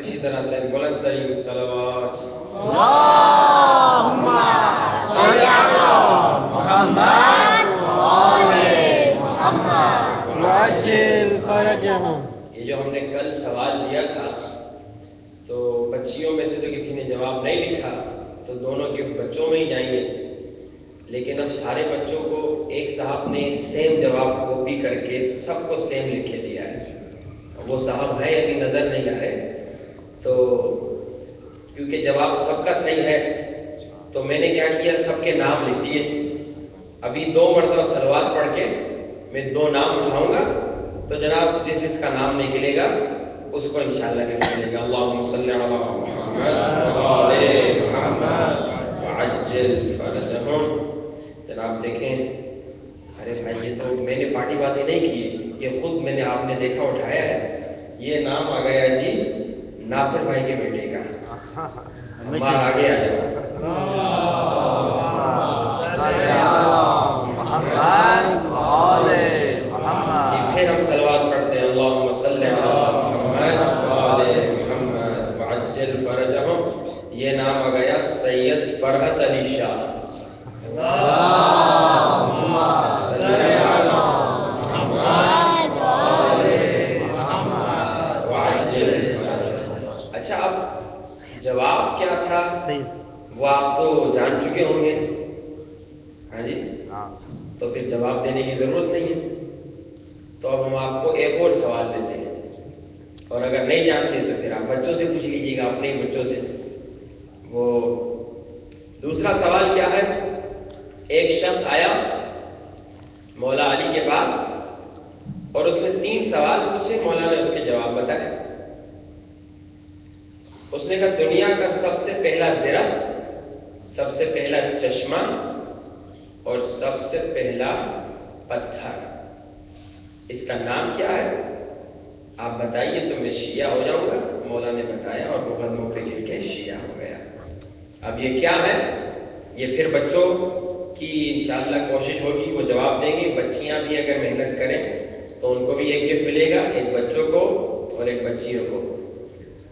اسی طرح سے بلند ترین صلوات اللہم صلی علی محمد وآل محمد وعجل فرجہم۔ یہ جو ہم نے کل سوال لیا تھا تو بچیوں میں سے تو کسی نے جواب نہیں لکھا، تو دونوں کے بچوں میں ہی جائیں گے، لیکن اب سارے بچوں کو ایک صاحب نے سیم جواب کاپی کر کے سب کو سیم لکھ کے دیا ہے۔ وہ صاحب ہیں ابھی نظر نہیں آ رہے، تو کیونکہ جواب سب کا صحیح ہے تو میں نے کیا کیا، سب کے نام لکھ دیے۔ ابھی 2 مرتبہ صلوات پڑھ کے میں 2 نام اٹھاؤں گا، تو جناب جس کا نام نکلے گا اس کو انشاءاللہ گفٹ ملے گا۔ اللہم صلی علی محمد وآل محمد وعجل فرجہم۔ جناب دیکھیں، ارے بھائی یہ تو میں نے پارٹی بازی نہیں کی، یہ خود میں نے آپ نے دیکھا اٹھایا ہے۔ یہ نام آ گیا جی ناصر بھائی کے بیٹے کا، عمار آگے آ جاؤ۔ جی پھر ہم صلوات پڑھتے ہیں، اللہم صلی علی محمد وآل محمد وعجل فرجہم۔ یہ نام آ گیا سید فرحت علی شاہ۔ اللہم صلی علی محمد وآل محمد وعجل فرجہم۔ اچھا اب جواب کیا تھا وہ آپ تو جان چکے ہوں گے، ہاں جی، تو پھر جواب دینے کی ضرورت نہیں ہے۔ تو اب ہم آپ کو ایک اور سوال دیتے ہیں، اور اگر نہیں جانتے تو پھر آپ بچوں سے پوچھ لیجیے گا، اپنے ہی بچوں سے۔ وہ دوسرا سوال کیا ہے، ایک شخص آیا مولا علی کے پاس اور اس نے 3 سوال پوچھے، مولا نے اس کے جواب بتائے۔ اس نے کہا دنیا کا سب سے پہلا درخت، سب سے پہلا چشمہ اور سب سے پہلا پتھر، اس کا نام کیا ہے؟ آپ بتائیے تو میں شیعہ ہو جاؤں گا۔ مولا نے بتایا اور مقدموں پہ گر کے شیعہ ہو گیا۔ اب یہ کیا ہے، یہ پھر بچوں کی انشاءاللہ کوشش ہوگی، وہ جواب دیں گے۔ بچیاں بھی اگر محنت کریں تو ان کو بھی ایک گفٹ ملے گا، ایک بچوں کو اور ایک بچیوں کو۔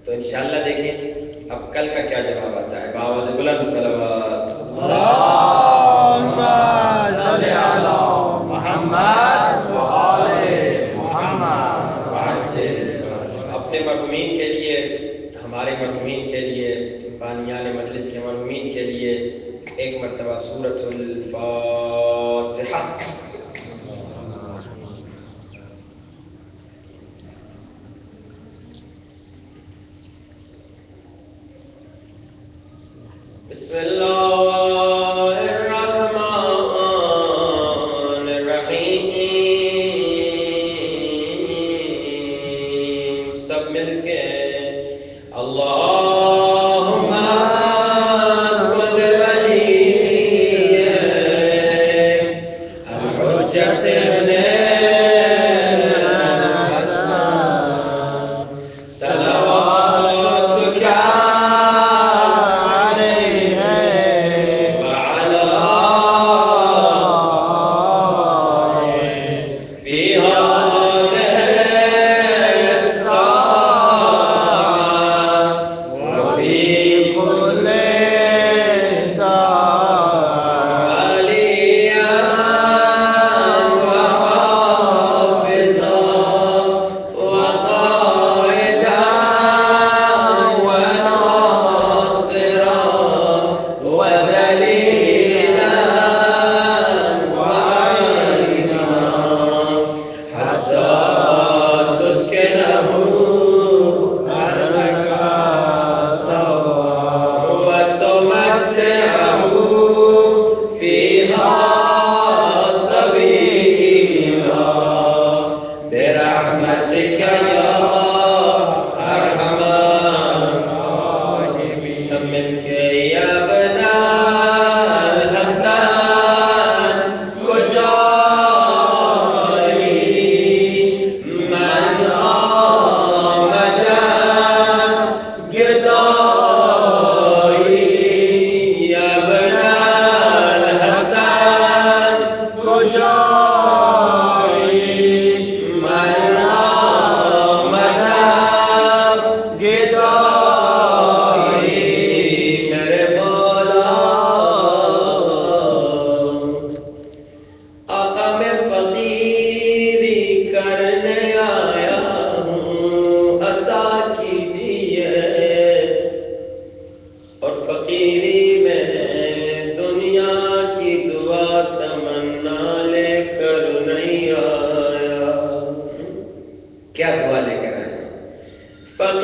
تو انشاءاللہ دیکھیں اب کل کا کیا جواب آتا ہے۔ بآواز بلند صلوات اللہم صلی علی محمد وآل محمد وعجل فرجہم۔ اپنے مرحومین کے لیے، ہمارے مرحومین کے لیے، بانیان مجلس کے مرحومین کے لیے ایک مرتبہ سورۃ الفاتحہ۔ بسم اللہ الرحمن الرحیم۔ سب مل کے اللہم کل ولی الحجۃ ابن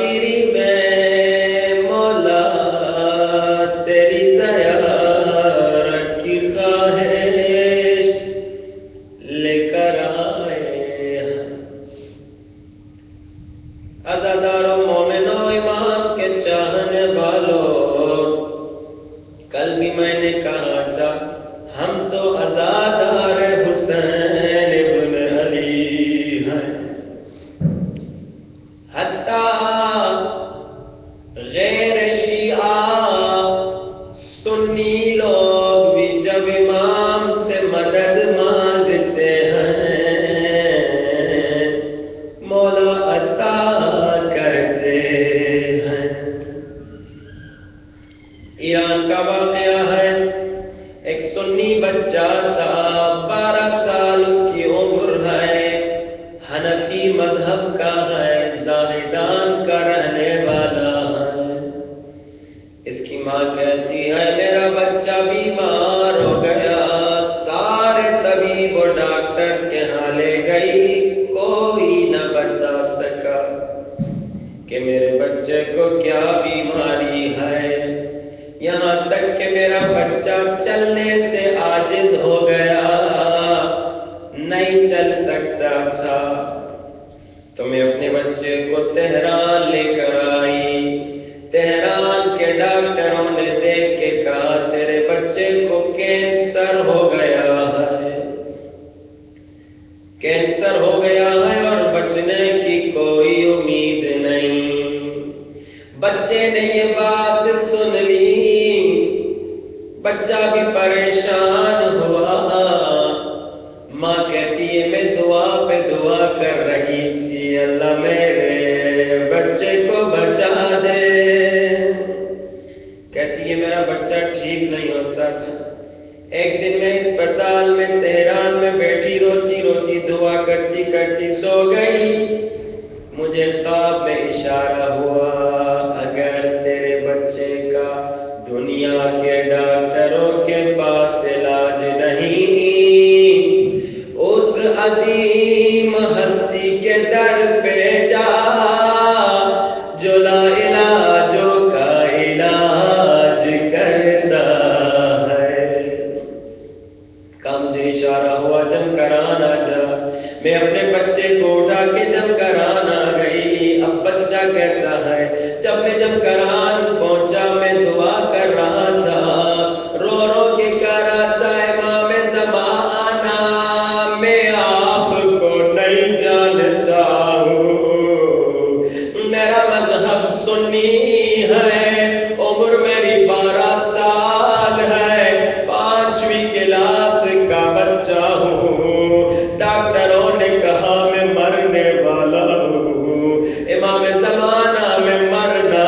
مسافری میں مولا تیری زیارت کی خواہش لے کر آئے ہیں۔ عزاداروں مومنوں امام کے چاہنے والوں، کل بھی میں نے کہا تھا ہم تو عزادار حسین ابن علی ہیں۔ حتیٰ غیر شیعہ سنی لوگ بھی جب امام سے مدد مانگتے ہیں مولا عطا کرتے ہیں۔ ایران کا واقعہ ہے، ایک سنی بچہ تھا، 12 سال اس کی عمر ہے، حنفی مذہب کا ہے، زاہدان کا رہنے والا ہے۔ اس کی ماں کہتی ہے میرا بچہ بیمار ہو گیا، سارے طبیب و ڈاکٹر کے ہاں لے گئی، کوئی نہ بتا سکا کہ میرے بچے کو کیا بیماری ہے، یہاں تک کہ میرا بچہ چلنے سے عاجز ہو گیا، نہیں چل سکتا تھا۔ تو میں اپنے بچے کو تہران لے کر آئی، تہران کے ڈاکٹروں نے دیکھ کے کہا تیرے بچے کو کینسر ہو گیا ہے، کینسر ہو گیا ہے اور بچنے کی کوئی امید نہیں۔ بچے نے یہ بات سن لی، بچہ بھی پریشان ہوا، ماں کہتی ہے میں دعا پہ دعا کر رہی تھی اللہ میرے بچے کو بچا دے، کہتی ہے میرا بچہ ٹھیک نہیں ہوتا تھا۔ ایک دن میں اسپتال میں تہران میں بیٹھی روتی روتی دعا کرتی کرتی سو گئی، مجھے خواب میں اشارہ ہوا اگر تیرے بچے کا دنیا کے ڈاکٹروں کے پاس علاج نہیں، اس عظیم ہستی کے در پہ جا جو لا علاجوں کا علاج کرتا ہے۔ کا مجھے اشارہ ہوا جمکران آ جا، میں اپنے بچے کو اٹھا کے جمکران آ گئی۔ اب بچہ کہتا ہے جب میں جمکران پہنچا میں دعا کر رہا تھا، رو رو کے کہہ رہا تھا امام زمانہ میں آپ کو نہیں جانتا ہوں، میرا مذہب سنی ہے، عمر میری 12 سال ہے، 5ویں کلاس کا بچہ ہوں، ڈاکٹروں نے کہا میں مرنے والا ہوں، امام زمانہ میں مرنا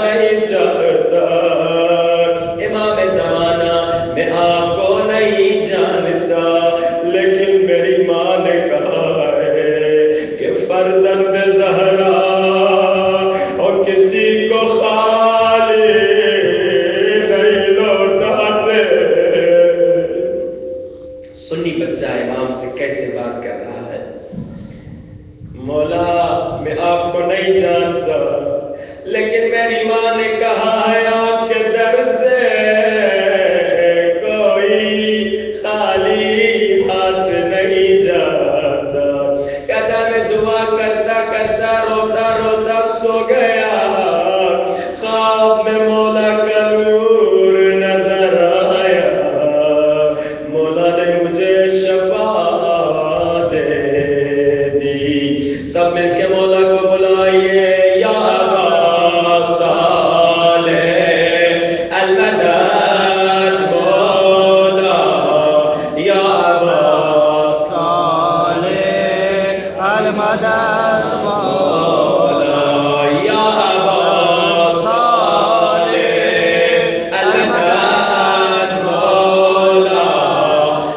نہیں چاہتا، امام زمانہ میں آپ کو نہیں جانتا، لیکن میری ماں نے کہا ہے کہ فرزند زہرا اور کسی کو خالی نہیں لوٹاتے۔ سنی بچہ امام سے کیسے بات کر رہا ہے، مولا میں آپ کو نہیں جانتا، لیکن میری ماں نے کہا ہے آپ کے در سے کوئی خالی ہاتھ نہیں جاتا۔ کہتا میں دعا کرتا کرتا روتا روتا سو گیا، خواب میں مولا کا نور نظر آیا، مولا نے مجھے شفا دے دی۔ سب مل کے مولا کو بلائیے، یا ابا صالح المدد مولا، یا ابا صالح المدد مولا، یا ابا صالح المدد مولا،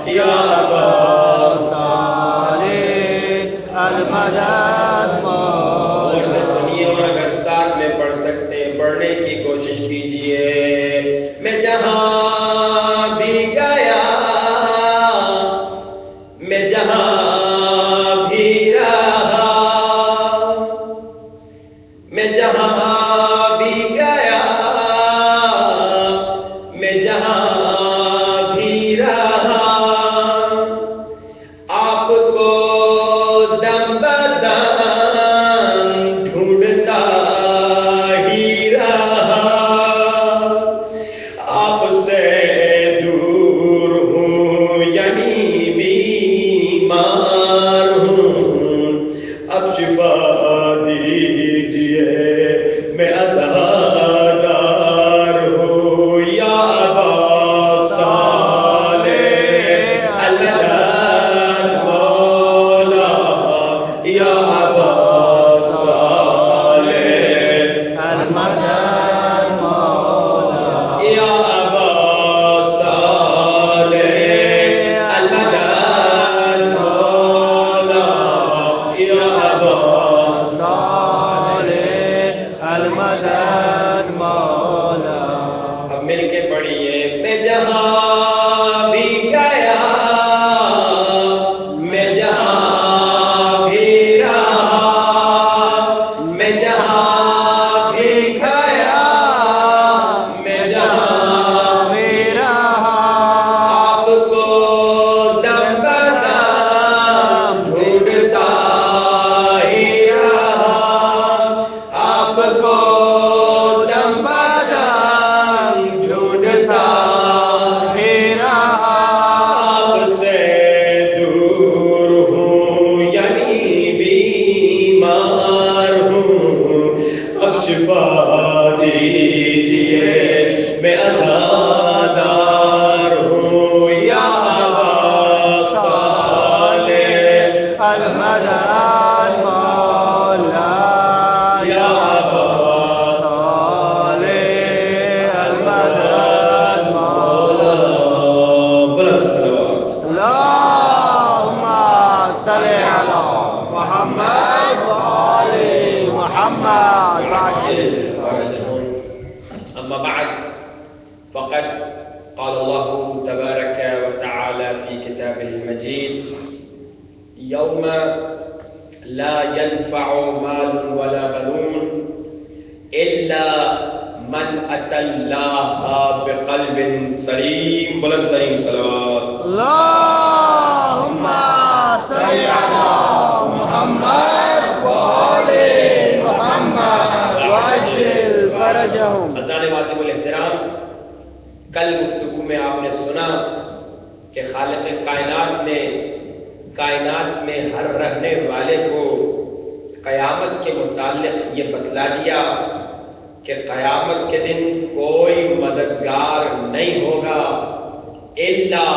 یا ابا صالح المدد مولا۔ اور سے سنیے، اور اگر ساتھ میں پڑھ سکتے ہیں پڑھنے کی کوشش کیجئے۔ میں جہاں بھی گیا، میں جہاں بھی رہا، میں جہاں بھی گیا میں جہاں بھی رہا آپ کو دم بدم ڈھونڈتا ہی رہا آپ سے دور ہوں یعنی بیمار ہوں اب شفا دیجئے میں عزادار ہوں یا ابا صالح المدد مولا یا ابا صالح المدد مولا یا ابا صالح المدد مولا یا ابا صالح المدد مولا اب مل کے پڑھیے میں جہاں بھی گیا میں جہاں بھی رہا میں جہاں بھی گیا میں جہاں میرا آپ کو دم بدم ڈھونڈتا ہی رہا آپ کو دم بدم ڈھونڈتا میرا آپ سے دور ہوں یعنی بیمار ہوں اب شفا دیجئے میں عزادار ہوں یا ابا صالح المدد مولا یا ابا صالح المدد مولا بلند صلوات اللهم صل على محمد وآل محمد وعجل فرجهم. أما بعد فقد قال الله تبارك وتعالى في كتابه المجيد يوم لا ينفع مال ولا بنون إلا من أتى الله بقلب سليم بلند ترین صلوات اللهم صل على محمد وآل محمد وعجل فرجهم. خزان واجب الاحترام، کل گفتگو میں آپ نے سنا کہ خالق کائنات نے کائنات میں ہر رہنے والے کو قیامت کے متعلق یہ بتلا دیا کہ قیامت کے دن کوئی مددگار نہیں ہوگا الا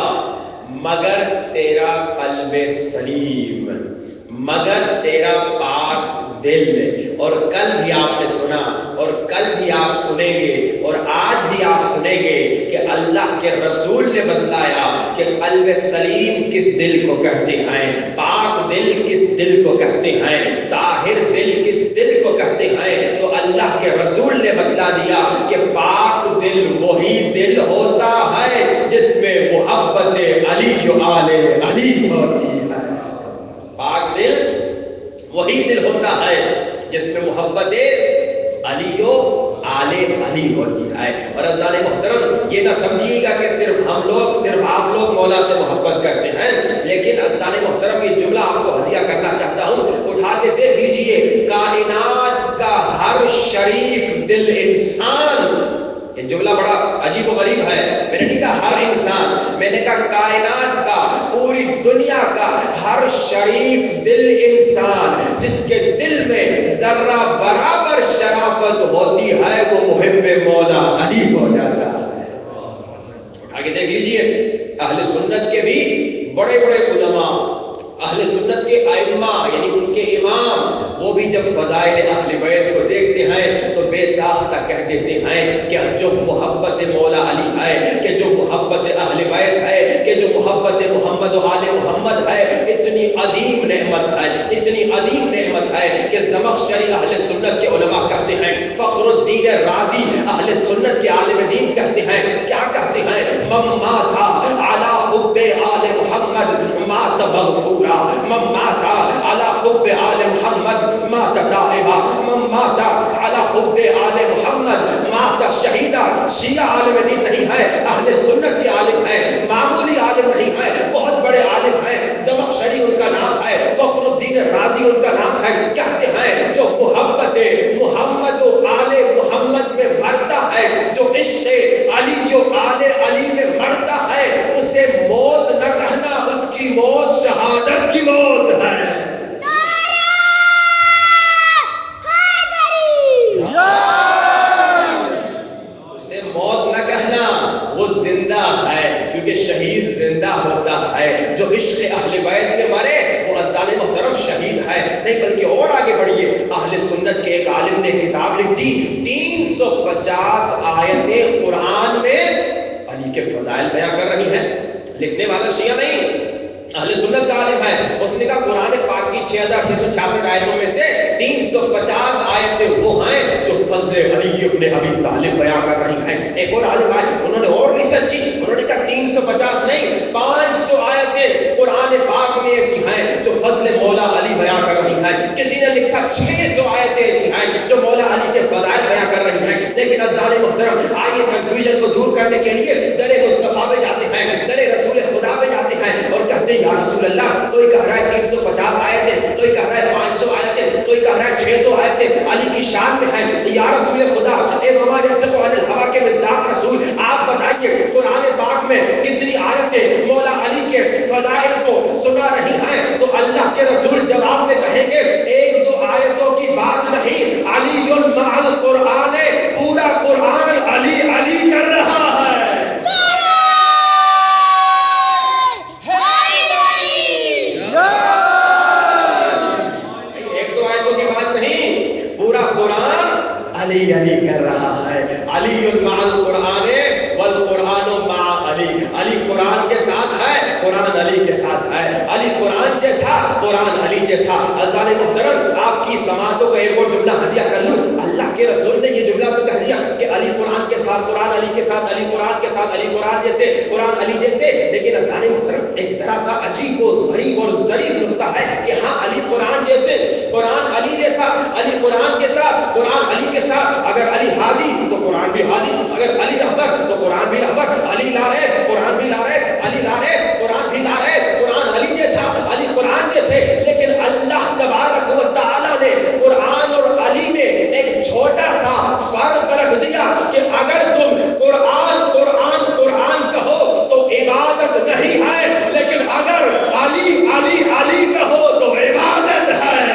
مگر تیرا قلب سلیم، مگر تیرا پاک دل. اور کل بھی آپ نے سنا اور کل بھی آپ سنیں گے اور آج بھی آپ سنیں گے کہ اللہ کے رسول نے بتلایا کہ قلب سلیم کس دل کو کہتے ہیں، پاک دل کس دل کو کہتے ہیں، طاہر دل کس دل کو کہتے ہیں. تو اللہ کے رسول نے بتلا دیا کہ پاک دل وہی دل ہوتا ہے جس میں محبت علی و آل علی ہوتی ہے. پاک دل وہی دل ہوتا ہے جس میں محبت علی و آل علی ہوتی ہے. اور عزیزان محترم یہ نہ سمجھیے گا کہ صرف آپ لوگ مولا سے محبت کرتے ہیں، لیکن عزیزان محترم یہ جملہ آپ کو ہدیہ کرنا چاہتا ہوں، اٹھا کے دیکھ لیجئے کائنات کا ہر شریف دل انسان. یہ جملہ بڑا عجیب و غریب ہے، میں نے نہیں کہا ہر انسان، میں نے کہا کائنات کا، پوری دنیا کا ہر شریف دل انسان جس کے دل میں ذرہ برابر شرافت ہوتی ہے وہ محب مولا علی ہو جاتا ہے. آگے دیکھ لیجئے اہل سنت کے بھی بڑے بڑے علماء، اہل سنت کے ائمہ یعنی ان کے امام، وہ بھی جب فضائل اہل بیت کو دیکھتے ہیں تو بے ساختہ کہہ دیتے ہیں کہ جو محبت مولا علی ہے، کہ جو محبت اہل بیت ہے، کہ جو محبت محمد و آل محمد ہے، اتنی عظیم نعمت ہے، اتنی عظیم نعمت ہے کہ زمخشری اہل سنت کے علماء کہتے ہیں، فخر الدین رازی اہل سنت کے عالم دین کہتے ہیں، کیا کہتے ہیں؟ من مات علی حب آل محمد مات مغفورا، من مات علی حب آل محمد مات تائبا، من مات علی حب آل محمد مات شہیدہ شیعہ عالم دین نہیں ہے، اہل سنت کے عالم ہے، معمولی عالم نہیں ہے، بہت بڑے عالم ہیں، زمخشری ان کا نام ہے، فخر الدین رازی ان کا نام ہے، کہتے ہیں جو محبت محمد و آل محمد میں مرتا ہے، جو عشق علی و آل علی میں مرتا ہے، اسے موت نہ کہنا، اس کی موت شہادت کی موت ہے۔ اسے موت نہ کہنا، وہ زندہ ہے، کیونکہ شہید زندہ ہوتا ہے۔ جو عشق اہل بیت میں مرے وہ عزیزان محترم شہید ہے، نہیں بلکہ اور آگے بڑھیے، اہل سنت کے ایک عالم نے کتاب لکھ دی، 350 آیتیں قرآن میں علی کے فضائل بیان کر رہی ہیں۔ لکھنے والا شیعہ نہیں، اہل سنت کا عالم ہے، اس نے کہا قرآن پاک کی 6666 آیتوں میں سے 350 آیتیں وہ ہیں جو فضل علی ابن ابی طالب بیان کر رہی ہیں۔ ایک اور عالم آئے، انہوں نے اور ریسرچ کی، انہوں نے کہا 350 نہیں 500 آیتیں قرآن پاک میں ایسی ہیں جو فضل مولا علی بیان کر رہی ہیں۔ کسی نے لکھا 600 آیتیں ایسی ہیں جو مولا علی کے فضائل بیان کر رہی ہیں۔ لیکن عزیزان محترم، آئیے کنفیوژن کو دور کرنے کے لیے در مصطفیٰ پہ جاتے ہیں، در رسول خدا پہ جاتے ہیں اور کہتے ہیں یا رسول اللہ، کوئی کہہ رہا ہے 350 آیتیں، کوئی کہہ رہا ہے 500 آیتیں، کوئی کہہ رہا ہے 600 آیتیں علی کی شان میں ہیں۔ یا رسول خدا، اے وما ینطق عن الہویٰ کے مصداق رسول، آپ بتائیے قرآن پاک میں کتنی آیتیں مولا علی کے فضائل کو سنا رہی ہیں؟ تو اللہ کے رسول جواب میں کہیں گے 1-2 آیتوں کی بات نہیں، علی مع القرآن، پورا قرآن علی علی کر رہا ہے۔ علی علی کر رہا ہے، علی مع القرآن والقرآن مع علی، علی قرآن کے ساتھ ہے، قرآن علی کے ساتھ ہے، علی قرآن جیسا، قرآن علی جیسا۔ عزیزان محترم، آپ کی سماعتوں کو ایک اور جملہ ہدیہ کر لوں، اللہ کے رسول نے یہ جملہ تو کہہ دیا کہ علی قرآن کے ساتھ، قرآن علی کے ساتھ، علی قرآن کے ساتھ، علی قرآن جیسے، قرآن علی جیسے، لیکن عزیزان محترم ایک ذرا سا عجیب اور غریب اور ظریف نقطہ ہے کہ ہاں علی قرآن جیسے، قرآن علی جیسا، علی قرآن کے ساتھ، قرآن علی کے ساتھ، اگر علی ہادی تو قرآن بھی ہادی، اگر علی رہبر تو قرآن بھی رہبر، علی لا رہے قرآن بھی لا رہے، علی لا رہے قرآن بھی لا رہے، قرآن علی جیسا، علی قرآن جیسے۔ لیکن اللہ تبارک و تعالیٰ نے قرآن اور علی میں ایک چھوٹا سا فرق رکھ دیا کہ اگر تم قرآن قرآن قرآن کہو تو عبادت نہیں ہے، لیکن اگر علی علی علی کہو تو عبادت ہے۔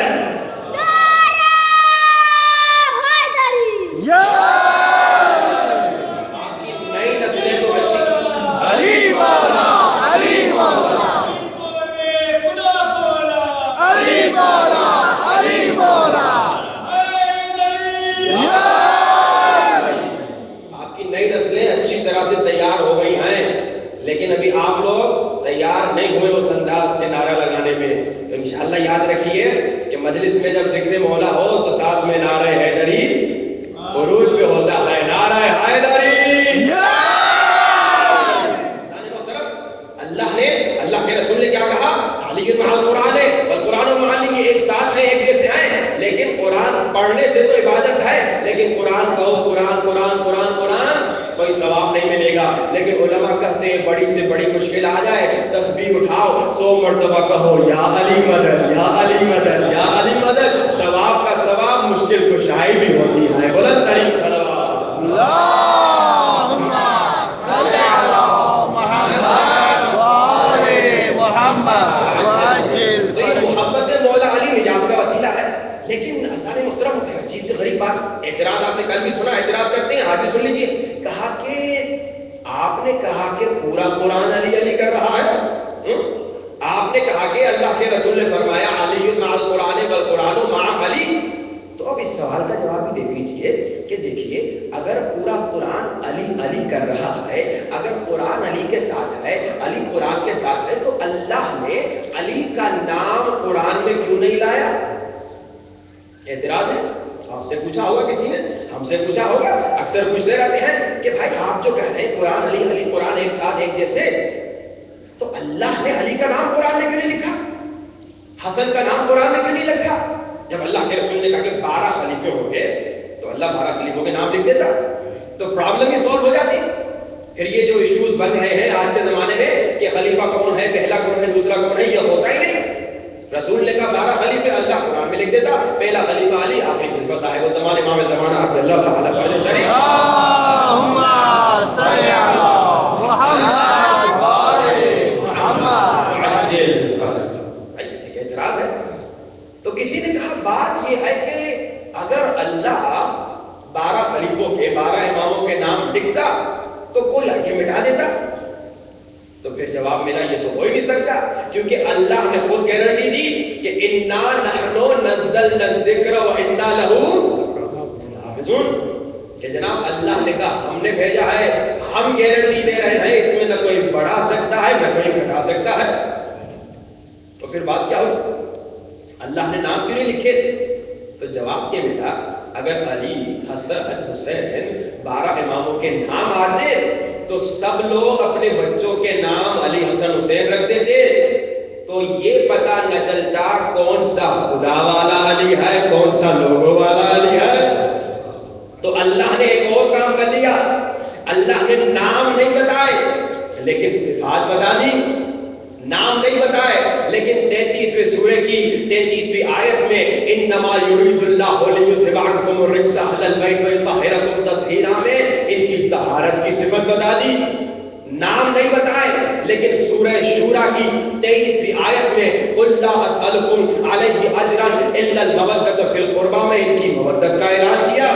آپ کی نئی نسلیں تو بچی علی مولا، علی مولا، علی مولا، علی مولا، آپ کی نئی نسلیں اچھی طرح سے تیار ہو گئی ہیں، لیکن ابھی آپ لوگ تیار نہیں ہوئے اس انداز سے نعرہ لگانے میں۔ تو انشاءاللہ یاد رکھیے کہ مجلس میں جب ذکر مولا ہو تو ساتھ میں نعرہ حیدری عروج پہ ہوتا ہے، نعرہ حیدری۔ اللہ کے رسول نے کیا کہا؟ علی مع القرآن والقرآن مع علی، یہ ایک ساتھ ہیں، ایک جیسے ہیں، لیکن قرآن پڑھنے سے تو عبادت ہے، لیکن قرآن کہو قرآن قرآن قرآن قرآن کوئی ثواب نہیں ملے گا۔ لیکن علماء کہتے ہیں بڑی سے بڑی مشکل آ جائے، تسبیح اٹھاؤ 100 مرتبہ کہو یا علی مدد، یا علی مدد، یا علی مدد، ثواب کا ثواب، مشکل کشائی بھی ہوتی ہے۔ بلند ترین صلوات اللہم صلی علی محمد وآل محمد وعجل۔ تو یہ محبت مولا علی نجات کا وسیلہ ہے۔ لیکن عزیزان محترم عجیب سے غریب بات، اعتراض آپ نے کل بھی سنا، اعتراض کرتے ہیں آج بھی سن لیجیے، کہا کہ آپ نے کہا کہ پورا قرآن علی علی کر رہا ہے، آپ نے کہا کہ اللہ کے رسول نے فرمایا علی مع القرآن والقرآن مع علی، تو اب اس سوال کا جواب بھی دے دیجئے کہ دیکھیے اگر پورا قرآن علی علی کر رہا ہے، اگر قرآن علی کے ساتھ ہے، علی قرآن کے ساتھ ہے، تو اللہ نے علی کا نام قرآن میں کیوں نہیں لایا؟ اعتراض ہے، آپ سے پوچھا ہوگا کسی نے، ہم سے پوچھا ہوگا، اکثر پوچھتے رہتے ہیں کہ بھائی آپ جو کہہ رہے ہیں قرآن علی علی قرآن ایک ساتھ ایک جیسے، تو اللہ نے علی کا نام قرآن میں کیوں نہیں لکھا؟ حسن کا نام قرآن میں کیوں نہیں لکھا؟ جب اللہ کے رسول نے کہا کہ 12 خلیفے ہوں گے تو اللہ 12 خلیفوں کے نام لکھ دیتا تو پرابلم ہی سولو ہو جاتی. پھر یہ جو ایشوز بن رہے ہیں آج کے زمانے میں کہ خلیفہ کون ہے، پہلا کون ہے، دوسرا کون ہے، یہ ہوتا ہی نہیں. رسول نے کہا 12 خلیفے، اللہ قرآن میں لکھ دیتا پہلا خلیفہ علی، آخری خلیفہ صاحب الزمان امام زمانہ عبد اللہ تعالی فرج شریف. اللہم صلی علی محمد و آل محمد عجل فرج. ایک اعتراض ہے. تو کسی نے کہا بات یہ ہے کہ اگر اللہ 12 خلیفوں کے 12 اماموں کے نام لکھتا تو کوئی آگے مٹا دیتا. تو پھر جواب ملا یہ تو ہو ہی نہیں سکتا، کیونکہ اللہ نے خود گارنٹی دی کہ انا نحن نزلنا الذکر وانا لہ حافظون، کہ جناب اللہ نے کہا ہم نے بھیجا ہے، ہم گارنٹی دے رہے ہیں، اس میں نہ کوئی بڑھا سکتا ہے نہ کوئی گھٹا سکتا ہے. تو پھر بات کیا ہوئی؟ اللہ نے نام کیوں نہیں لکھے؟ تو جواب یہ ملا اگر علی، حسن، حسین 12 اماموں کے نام آتے تو سب لوگ اپنے بچوں کے نام علی، حسن، حسین رکھ دیتے تو یہ پتہ نہ چلتا کون سا خدا والا علی ہے کون سا لوگوں والا علی ہے. تو اللہ نے ایک اور کام کر لیا، اللہ نے نام نہیں بتائے لیکن صفات بتا دی. نام نہیں بتائے لیکن 33ویں سورہ کی 33ویں آیت میں انما یرید اللہ لیذھب عنکم الرجس اہل البیت ویطہرکم تطہیرا میں ان کی طہارت کی صفت بتا دی. نام نہیں بتائے لیکن سورہ شورى کی 23ویں آیت میں قل لا اسألکم علیہ اجرا الا المودۃ فی القربى میں ان کی مودت کا اعلان کیا.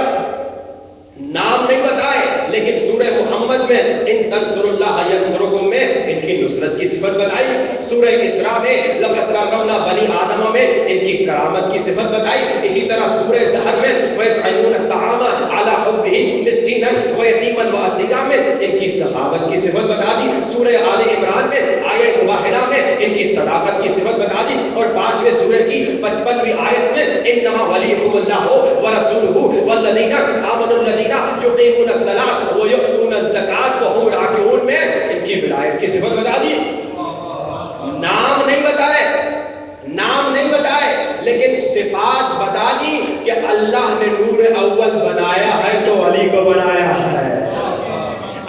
نام نہیں بتائے لیکن سورہ محمد میں ان تنصر اللہ ینصرکم میں ان کی نصرت کی صفت بتائی. سورہ اسراء میں لقد کرمنا بنی آدم میں ان کی کرامت کی صفت بتائی. اسی طرح سورہ دہر میں وَيُطْعِمُونَ الطَّعَامَ عَلَى حُبِّهِ مِسْكِينًا وَيَتِيمًا وَأَسِيرًا میں ان کی سخاوت کی صفت بتا دی. سورہ آل عمران میں آیہ مباہرہ میں ان کی صداقت کی صفت بتا دی. اور 5ویں سورہ کی 55ویں آیت میں انما ولیکم اللہ ورسولہ والذین آمنوا الذین یقیمون الصلاۃ ویؤتون الزکاۃ وهم راکعون میں ان کی ولایت کی صفت بتا دی. نام نہیں بتائے، نام نہیں بتائے لیکن صفات بتا دی کہ اللہ نے نور اول بنایا ہے تو علی کو بنایا ہے،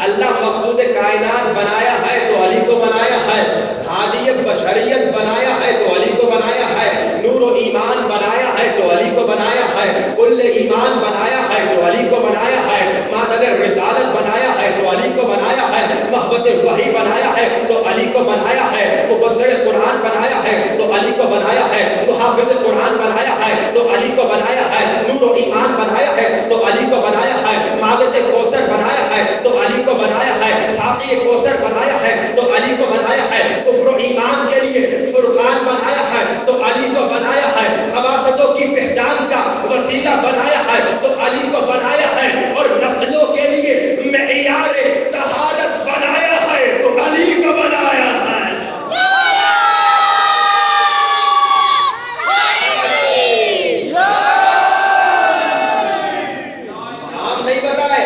اللہ مقصود کائنات بنایا ہے تو علی کو بنایا ہے، ہادی بشریت بنایا ہے تو علی کو بنایا ہے، نور و ایمان بنایا ہے تو علی کو بنایا ہے، کل ایمان بنایا ہے تو علی کو بنایا ہے، مادر رسالت بنایا ہے تو علی کو بنایا ہے، محبت وحی بنایا ہے تو علی کو بنایا ہے، مبصر قرآن بنایا ہے تو علی کو بنایا ہے، محافظ قرآن بنایا ہے تو علی کو بنایا ہے، نور و ایمان بنایا ہے تو علی کو بنایا ہے، مالک کوثر بنایا ہے تو علی کو بنایا ہے، ساقی کوثر بنایا ہے تو علی کو بنایا ہے، کفر و ایمان کے لیے فرقان بنایا ہے تو علی کو بنایا ہے، خباثتوں کی پہچان کا وسیلہ بنایا ہے تو علی کو بنایا ہے، اور نسلوں کے لیے معیار طہارت بنایا ہے تو علی کو بنایا ہے. نام نہیں بتائے،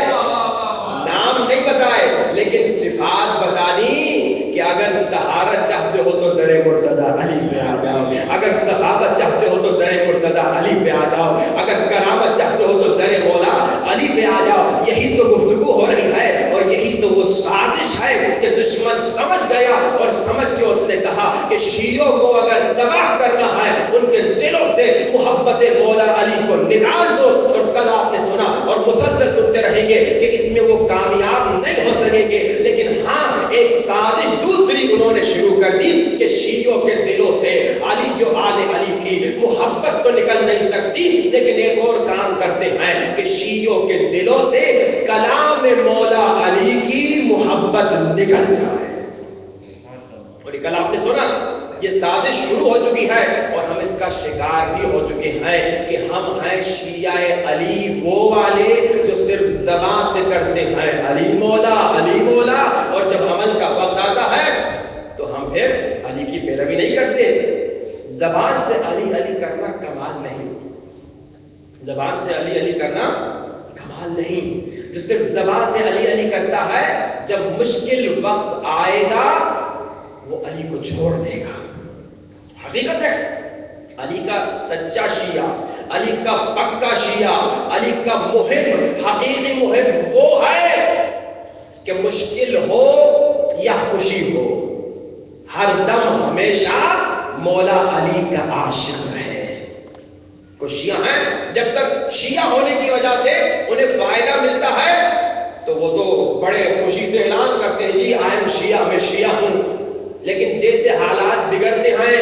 نام نہیں بتائے لیکن صفات بتا دی کہ اگر طہارت چاہتے ہو تو در مرتضیٰ علی پہ آ جاؤ، اگر سخاوت چاہتے ہو تو در مرتضیٰ علی پہ آ جاؤ، اگر کرامت چاہتے ہو تو در مولا علی پہ آ جاؤ. یہی تو گفتگو ہو رہی ہے اور یہی تو وہ سازش ہے کہ دشمن سمجھ گیا اور سمجھ کے اس نے کہا کہ شیعوں کو اگر تباہ کرنا ہے ان کے دلوں سے محبت مولا علی کو نکال دو. اور کل آپ نے سنا اور مسلسل سنتے رہیں گے کہ اس میں وہ کامیاب نہیں ہو سکیں گے، لیکن ہاں ایک سازش دوسری انہوں نے شروع کر دی کہ شیعوں کے دلوں سے علی جو آل علی کی محبت تو نکل نہیں سکتی، لیکن ایک اور کام کرتے ہیں کہ شیعوں کے دلوں سے کلام مولا علی کی محبت نکل جائے. اور کل آپ نے سنا یہ سازش شروع ہو چکی ہے اور ہم اس کا شکار بھی ہو چکے ہیں کہ ہم ہیں شیعہ علی وہ والے جو صرف زبان سے کرتے ہیں علی مولا علی مولا، اور جب عمل کا وقت آتا ہے تو ہم پھر علی کی پیروی نہیں کرتے. زبان سے علی علی کرنا کمال نہیں، زبان سے علی علی کرنا کمال نہیں. جو صرف زبان سے علی علی کرتا ہے جب مشکل وقت آئے گا وہ علی کو چھوڑ دے گا. حقیقت ہے علی کا سچا شیعہ، علی کا پکا شیعہ، علی کا محب، حقیقی محب وہ ہے کہ مشکل ہو یا خوشی ہو ہر دم ہمیشہ مولا علی کا عاشق رہے۔ کچھ شیعہ ہیں جب تک شیعہ ہونے کی وجہ سے انہیں فائدہ ملتا ہے تو وہ تو بڑے خوشی سے اعلان کرتے ہیں جی آئی ایم شیعہ، میں شیعہ ہوں، لیکن جیسے حالات بگڑتے ہیں،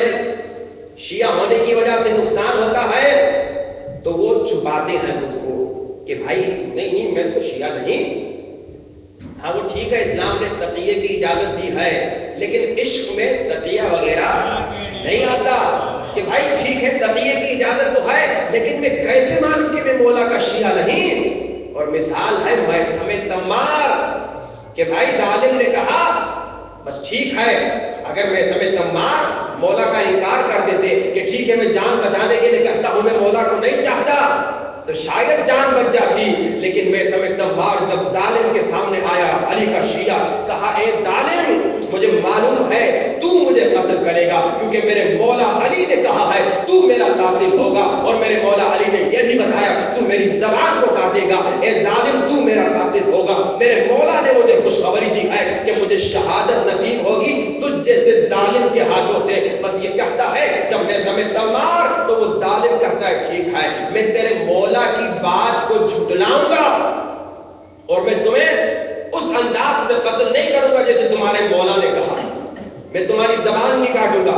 شیعہ ہونے کی وجہ سے نقصان ہوتا ہے تو وہ چھپاتے ہیں خود کو کہ بھائی نہیں میں تو شیعہ نہیں۔ ہاں وہ ٹھیک ہے، اسلام نے تقیے کی اجازت دی ہے، لیکن عشق میں تقیہ وغیرہ نہیں آتا کہ بھائی ٹھیک ہے تقیے کی اجازت تو ہے، لیکن میں کیسے مانوں کہ میں مولا کا شیعہ نہیں؟ اور مثال ہے میثم تمار کہ بھائی ظالم نے کہا بس ٹھیک ہے، اگر میثم تمار مولا کا انکار کر دیتے کہ ٹھیک ہے میں جان بچانے کے لیے کہتا ہوں میں مولا کو نہیں چاہتا تو شاید جان بچ جاتی، لیکن میثم تمار جب ظالم کے سامنے آیا علی کا شیعہ، کہا اے ظالم مجھے معلوم ہے تو مجھے قتل کرے گا کیونکہ میرے مولا علی نے کہا ہے تو میرا قاتل ہوگا، اور میرے مولا علی نے یہ بھی بتایا تو میری زبان کو کاٹے گا، اے ظالم تو میرا قاتل ہوگا، میرے مولا نے مجھے خوشخبری دی ہے کہ مجھے شہادت نصیب ہوگی تجھ جیسے ظالم کے ہاتھوں سے۔ بس یہ کہتا ہے جب میثم تمار تو وہ ظالم کہتا ہے ٹھیک ہے میں تیرے مولا کی بات کو جھٹلاؤں گا اور میں تمہیں اس انداز سے قتل نہیں کروں گا جیسے تمہارے مولا نے کہا، میں تمہاری زبان نہیں کاٹوں گا،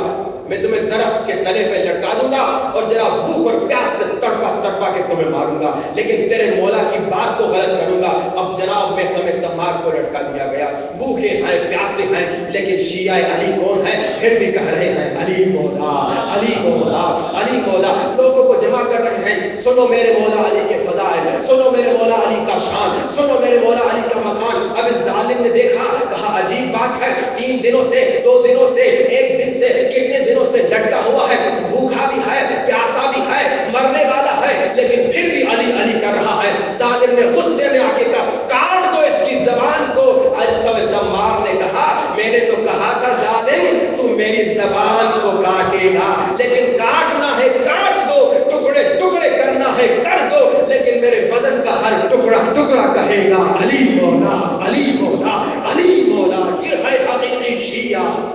میں تمہیں درخت کے تنے پہ لٹکا دوں گا اور ذرا بھوک اور پیاس سے تڑپا تڑپا کے تمہیں ماروں گا، لیکن تیرے مولا کی بات کو غلط کروں گا۔ اب جناب میثم تمار کو لٹکا دیا گیا، بھوکے ہیں پیاسے ہیں، لیکن شیعہ علی کون ہے؟ پھر بھی کہہ رہے ہیں علی مولا، علی مولا، علی مولا، لوگوں کو جمع کر رہے ہیں سنو میرے مولا علی کے فضائل، سنو میرے مولا علی کا شان، سنو میرے مولا علی کا مقام۔ اب اس ظالم نے دیکھا، کہا عجیب بات ہے، 3 دنوں سے 2 دنوں سے 1 دن سے کتنے دنوں سے لٹکا ہوا ہے، بھوکا بھی ہے پیاسا بھی ہے مرنے والا ہے، لیکن پھر بھی علی علی کر رہا ہے۔ ظالم نے غصے میں آ کے کہا کاٹ دو اس کی زبان کو۔ میثم تمار نے کہا میں نے تو کہا تھا ظالم تو میری زبان کو کاٹے گا، لیکن کاٹنا ہے کاٹ دو، ٹکڑے ٹکڑے کرنا ہے کر دو، لیکن میرے بدن کا ہر ٹکڑا ٹکڑا کہے گا علی مولا، علی مولا، علی مولا۔ یہ ہے حقیقی شیعہ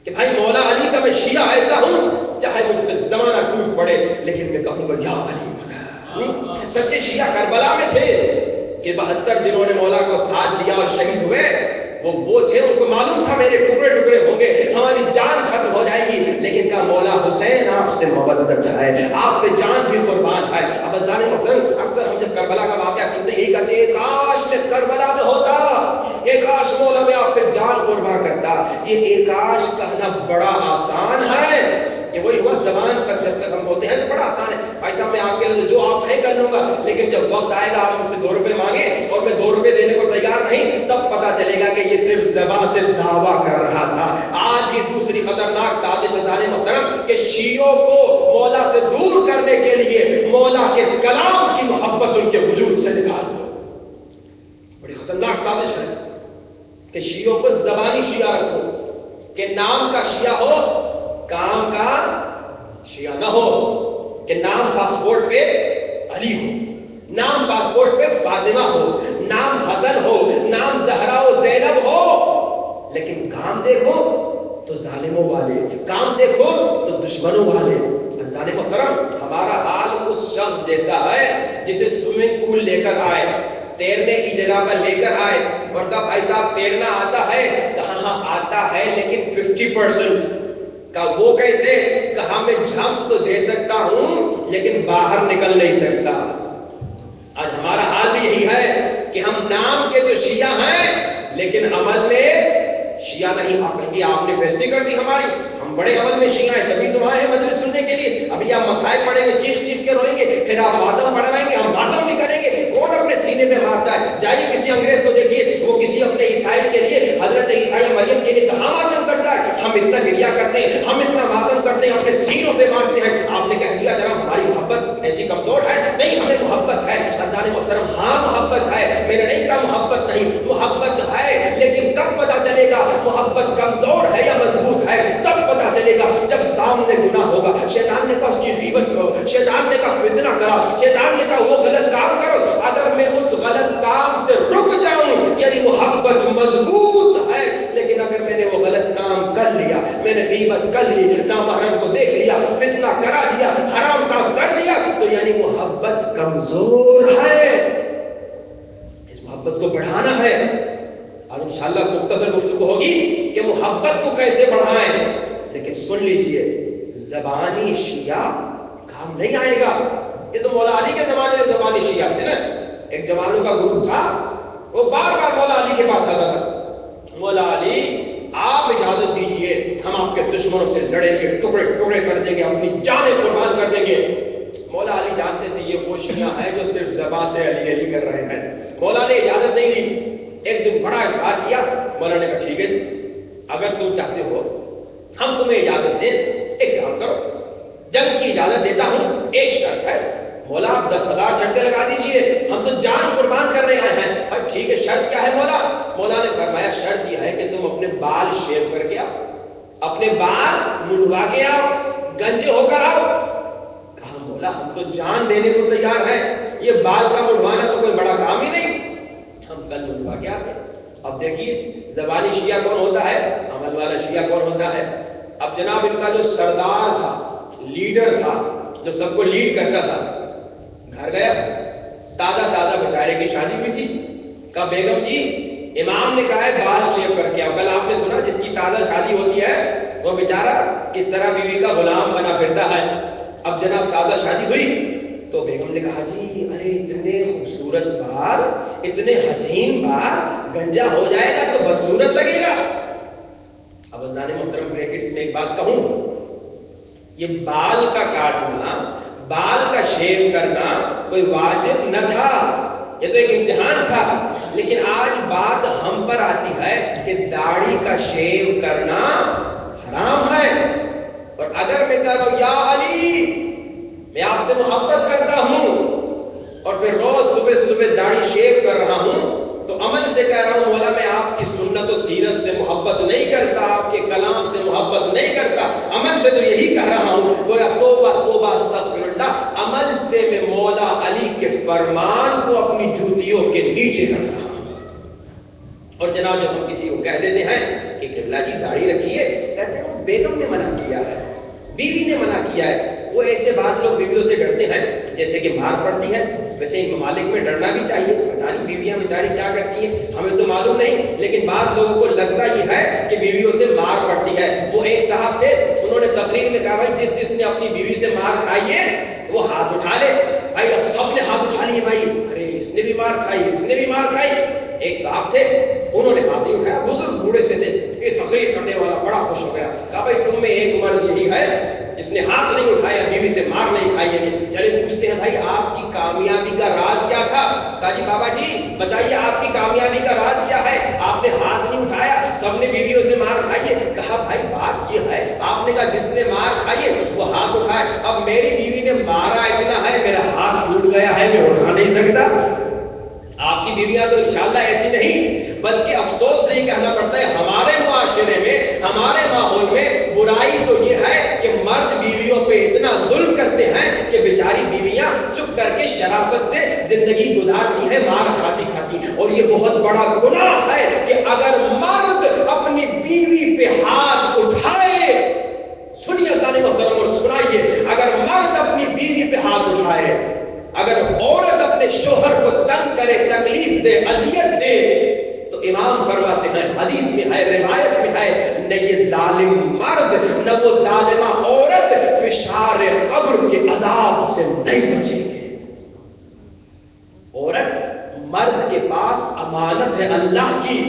کہ بھائی مولا علی کا میں شیعہ ایسا ہوں چاہے مجھ پہ زمانہ ٹوٹ پڑے لیکن میں کہوں گا یا علی مولا۔ سچے شیعہ کربلا میں تھے کہ 72 جنہوں نے مولا کو ساتھ دیا اور شہید ہوئے وہ تھے، ان کو معلوم تھا میرے ٹکڑے ٹکڑے ہوں گے، ہماری جان ختم ہو جائے گی، لیکن کہا مولا حسین آپ سے محبت ہے، آپ پہ جان بھی قربان ہے۔ اب ازان محترم اکثر ہم جب کربلا کا واقعہ سنتے ہی کہتے ہیں کاش میں کربلا میں ہوتا، ایک کاش مولا میں آپ پہ جان قربان کرتا۔ یہ ایک کاش کہنا بڑا آسان ہے، یہ وہی ہوا زبان تک جب تک ہم ہوتے ہیں تو بڑا آسان ہے، بھائی صاحب میں آپ کے لیے جو آپ کہیں کر لوں گا، لیکن جب وقت آئے گا آپ مجھ سے 2 روپے مانگے اور میں 2 روپے دینے کو تیار نہیں، تب پتا چلے گا کہ یہ صرف زبان سے دعویٰ کر رہا تھا۔ آج یہ دوسری خطرناک سازش ازان محترم کہ شیعوں کو مولا سے دور کرنے کے لیے مولا کے کلام کی محبت ان کے وجود سے نکال دو، بڑی خطرناک سازش ہے کہ شیعوں کو زبانی شیعہ رکھو، کہ نام کا شیعہ ہو کام کا شیعہ نہ ہو، کہ نام پاسپورٹ پہ علی ہو، نام پاسپورٹ پہ فاطمہ ہو، نام حسن ہو، نام زہرا و زینب ہو، لیکن کام دیکھو تو ظالموں والے، کام دیکھو تو دشمنوں والے۔ عزیزان محترم ہمارا حال اس شخص جیسا ہے جسے سوئمنگ پول لے کر آئے، تیرنے کی جگہ پر لے کر آئے اور کہا بھائی صاحب تیرنا آتا ہے؟ کہا ہاں آتا ہے لیکن 50%۔ کہا وہ کیسے؟ کہا میں جھمپ تو دے سکتا ہوں لیکن باہر نکل نہیں سکتا۔ آج ہمارا حال بھی یہی ہے کہ ہم نام کے جو شیعہ ہیں لیکن عمل میں شیعہ نہیں۔ آپ کہیں گے آپ نے بےزتی کر دی ہماری، ہم بڑے عمل میں شیعہ ہیں، تبھی تو آئے ہیں مجلس سننے کے لیے۔ ابھی آپ مسائل پڑھیں گے چیخ چیخ کے روئیں گے، پھر آپ ماتم پڑھوائیں گے، ہم ماتم بھی کریں گے۔ کون اپنے سینے پہ مارتا ہے؟ جائیے کسی انگریز کو دیکھیے، وہ کسی اپنے عیسائی کے لیے حضرت عیسائی مریم کے لیے کہاں ماتم کرتا ہے؟ ہم اتنا گریا کرتے ہیں، ہم اتنا ماتم کرتے ہیں، اپنے سینوں پہ مارتے ہیں۔ آپ نے کہہ دیا جناب ہماری محبت ایسی کمزور ہے؟ نہیں، ہمیں محبت ہے۔ عزیزان محترم ہاں محبت ہے، میں نے نہیں کہا محبت نہیں، محبت ہے، لیکن کب پتا چلے گا محبت کمزور ہے یا مضبوط ہے؟ تب پتا چلے گا جب سامنے گناہ ہوگا۔ شیطان نے کہا اس کی غیبت کرو، شیطان نے کہا فتنہ کرو، شیطان نے کہا وہ غلط کام کرو، اگر میں اس غلط کام سے رک جاؤں یعنی محبت مضبوط ہے، لیکن اگر میں نے وہ غلط کام کر لیا، میں نے غیبت کر لی، نامحرم کو دیکھ لیا، فتنہ کرا دیا، حرام کام کر دیا، تو یعنی محبت کمزور ہے۔ اس محبت کو بڑھانا ہے۔ آج انشاءاللہ مختصر گفتگو ہوگی کہ محبت کو کیسے بڑھائیں، لیکن سن لیجئے زبانی شیعہ کام نہیں آئے گا۔ یہ تو مولا علی کے زمانے میں زبانی شیعہ تھے نا، ایک جوانوں کا گروپ تھا، وہ بار بار مولا علی کے پاس آتا تھا، مولا علی آپ اجازت دیجئے ہم آپ کے دشمنوں سے لڑیں گے، ٹکڑے ٹکڑے کر دیں گے، اپنی جانیں قربان کر دیں گے۔ مولا علی جانتے تھے یہ وہ شیعہ ہیں جو صرف زبان سے علی علی کر رہے ہیں، مولا نے اجازت نہیں دی۔ ایک دن بڑا اصرار کیا، مولا نے کہا ٹھیک ہے اگر تم چاہتے ہو ہم تمہیں اجازت دیں، ایک کام کرو جنگ کی اجازت دیتا ہوں، ایک شرط ہے۔ مولا آپ 10,000 شرطیں لگا دیجئے، ہم تو جان قربان کرنے آئے ہیں۔ بھائی ٹھیک ہے شرط کیا ہے مولا؟ مولا نے فرمایا شرط یہ ہے کہ تم اپنے بال شیو کر کے آؤ، اپنے بال منڈوا کے آؤ، گنجے ہو کر آؤ۔ کہا مولا ہم تو جان دینے کو تیار ہیں، یہ بال کا منڈوانا تو کوئی بڑا کام ہی نہیں، ہم کل منڈوا کے آتے۔ اب دیکھیے زبانی شیعہ کون ہوتا ہے، عمل والا شیعہ کون ہوتا ہے۔ اب جناب ان کا جو سردار تھا، لیڈر تھا، جو سب کو لیڈ کرتا تھا، گھر گیا، تازہ تازہ بیچارے کی شادی ہوئی تھی، کہا بیگم جی امام نے کہا ہے بال شیو کر کے آؤ۔ کل آپ نے سنا جس کی تازہ شادی ہوتی ہے وہ بیچارہ کس طرح بیوی کا غلام بنا پھرتا ہے۔ اب جناب تازہ شادی ہوئی تو بیگم نے کہا جی ارے اتنے خوبصورت بال، اتنے حسین بال، گنجا ہو جائے گا تو بدصورت لگے گا۔ اب عزیزان محترم بریکٹس میں ایک بات کہوں، یہ بال کا کاٹنا، بال کا شیو کرنا کوئی واجب نہ تھا، یہ تو ایک امتحان تھا، لیکن آج بات ہم پر آتی ہے کہ داڑھی کا شیو کرنا حرام ہے۔ اور اگر میں کہہ رہا ہوں یا علی میں آپ سے محبت کرتا ہوں اور پھر روز صبح صبح داڑھی شیو کر رہا ہوں، تو عمل سے کہہ رہا ہوں مولا میں آپ کی سنت و سیرت سے محبت نہیں کرتا، آپ کے کلام سے محبت نہیں کرتا، عمل سے تو یہی کہہ رہا ہوں، گویا توبہ توبہ استغفر اللہ، عمل سے میں مولا علی کے فرمان کو اپنی جوتیوں کے نیچے رکھ رہا ہوں۔ اور جناب جب ہم کسی کو کہہ دیتے ہیں کہ قبلہ جی داڑھی رکھیے، کہتے ہیں وہ بیگم نے منع کیا ہے، بیوی نے منع کیا ہے۔ وہ ایسے بعض لوگ بیویوں سے ڈرتے ہیں جیسے کہ مار پڑتی ہے، ویسے ان ممالک میں ڈرنا بھی چاہیے، پتہ نہیں بیویاں بیچاری کیا کرتی ہیں ہمیں تو معلوم نہیں، لیکن بعض لوگوں کو لگتا یہ ہے کہ بیویوں سے مار پڑتی ہے۔ وہ ایک صاحب تھے، انہوں نے تقریر میں کہا بھائی جس نے اپنی بیوی سے مار کھائی ہے وہ ہاتھ اٹھا لے۔ بھائی اب سب نے ہاتھ اٹھا لیے، بھائی ارے اس نے بھی مار کھائی، اس نے بھی مار کھائی۔ ایک صاحب تھے انہوں نے ہاتھ نہیں اٹھایا، بزرگ بوڑھے سے تھے، یہ تقریر کرنے والا بڑا خوش ہو گیا، کہا بھائی تم میں ایک مرد یہی ہے جس نے ہاتھ نہیں اٹھایا، بیوی سے مار نہیں کھائی ہے۔ چلے پوچھتے ہیں بھائی آپ کی کامیابی کا راز کیا تھا؟ کہا جی بابا جی بتائیے آپ کی کامیابی کا راز کیا ہے؟ آپ نے ہاتھ نہیں اٹھایا، سب نے بیویوں سے مار کھائی ہے۔ کہا بھائی بات یہ ہے، آپ نے کہا جس نے مار کھائی ہے وہ ہاتھ اٹھائے، اب میری بیوی نے مارا اتنا ہے میرا ہاتھ ٹوٹ گیا ہے، میں اٹھا نہیں سکتا۔ آپ کی بیویاں تو انشاءاللہ ایسی نہیں، بلکہ افسوس سے یہ کہنا پڑتا ہے ہمارے معاشرے میں، ہمارے ماحول میں برائی تو یہ ہے کہ مرد بیویوں پہ اتنا ظلم کرتے ہیں کہ بیچاری بیویاں چپ کر کے شرافت سے زندگی گزارتی ہیں مار کھاتی کھاتی۔ اور یہ بہت بڑا گناہ ہے کہ اگر مرد اپنی بیوی پہ ہاتھ اٹھائے، سنیے ذرا محترم اور سنائیے، اگر مرد اپنی بیوی پہ ہاتھ اٹھائے، اگر عورت اپنے شوہر کو تنگ کرے، تکلیف دے، اذیت دے، تو امام فرماتے ہیں حدیث میں ہے، روایت میں ہے، نہ یہ ظالم مرد نہ وہ ظالمہ عورت فشار قبر کے عذاب سے نہیں بچیں گے۔ عورت مرد کے پاس امانت ہے اللہ کی،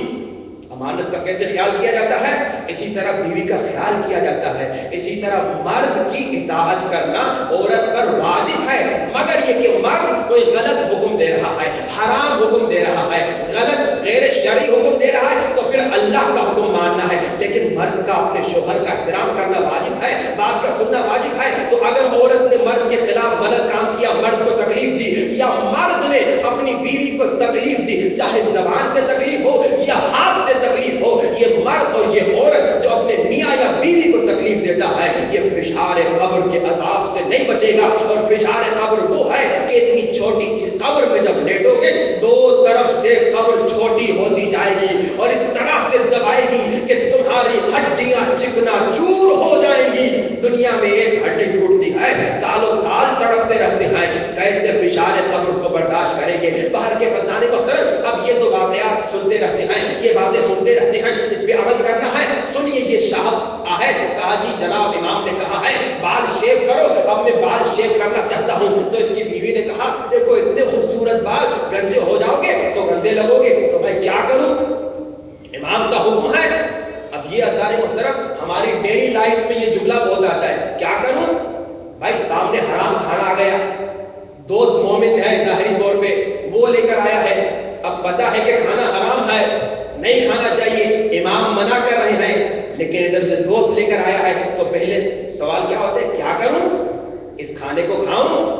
امانت کا کیسے خیال کیا جاتا ہے؟ اسی طرح بیوی کا خیال کیا جاتا ہے، اسی طرح مرد کی اطاعت کرنا عورت پر واجب ہے، مگر یہ کہ مرد کوئی غلط حکم دے رہا ہے، حرام حکم دے رہا ہے، غلط غیر شرعی حکم دے رہا ہے تو پھر اللہ کا حکم ماننا ہے، لیکن مرد کا اپنے شوہر کا احترام کرنا واجب ہے، بات کا سننا واجب ہے۔ تو اگر عورت نے مرد کے خلاف غلط کام کیا، مرد کو تکلیف دی، یا مرد نے اپنی بیوی کو تکلیف دی، چاہے زبان سے تکلیف ہو یا ہاتھ سے تکلیف ہو، یہ مرد اور یہ عورت جو اپنے میاں یا بیوی کو تکلیف دیتا ہے یہ فشار قبر کے عذاب سے نہیں بچے گا. اور فشار قبر وہ ہے کہ اتنی چھوٹی سی قبر میں جب لیٹو گے دو طرف سے قبر چھوٹی ہوتی جائے گی اور اس طرح سے دبائے گی کہ تمہاری ہڈیاں چکنا چور ہو جائیں گی. دنیا میں ایک ہڈی ٹوٹتی ہے سالوں سال تڑپتے رہتے ہیں, کیسے فشار قبر کو برداشت کریں گے. باہر کے فضانے کو طرف اب یہ تو واقعات سنتے رہتے ہیں, یہ باتیں سنتے رہتے ہیں, اس پہ عمل کرنا ہے. سنیے یہ شاہد ہے, کہا جی جناب امام نے کہا ہے بال شیو کرو. اب میں بال شیو کرنا چاہتا ہوں. تو اس کی بیوی نے کہا دیکھو اتنے خوبصورت بال, گنجے ہو جاؤ گے تو گندے لگو گے, تو میں کیا کروں, امام کا حکم ہے. اب یہ عزیزان محترم ہماری ڈیلی لائف میں یہ جملہ بہت آتا ہے, کیا کروں بھائی, سامنے حرام کھانا آ گیا, دوست مومن ہے ظاہری طور پہ وہ لے کر آیا ہے, اب پتا ہے کہ کھانا حرام ہے نہیں کھانا چاہیے, امام منع کر رہے ہیں, لیکن ادھر سے دوست لے کر آیا ہے. تو پہلے سوال کیا ہوتا ہے, کیا کروں, اس کھانے کو کھاؤں,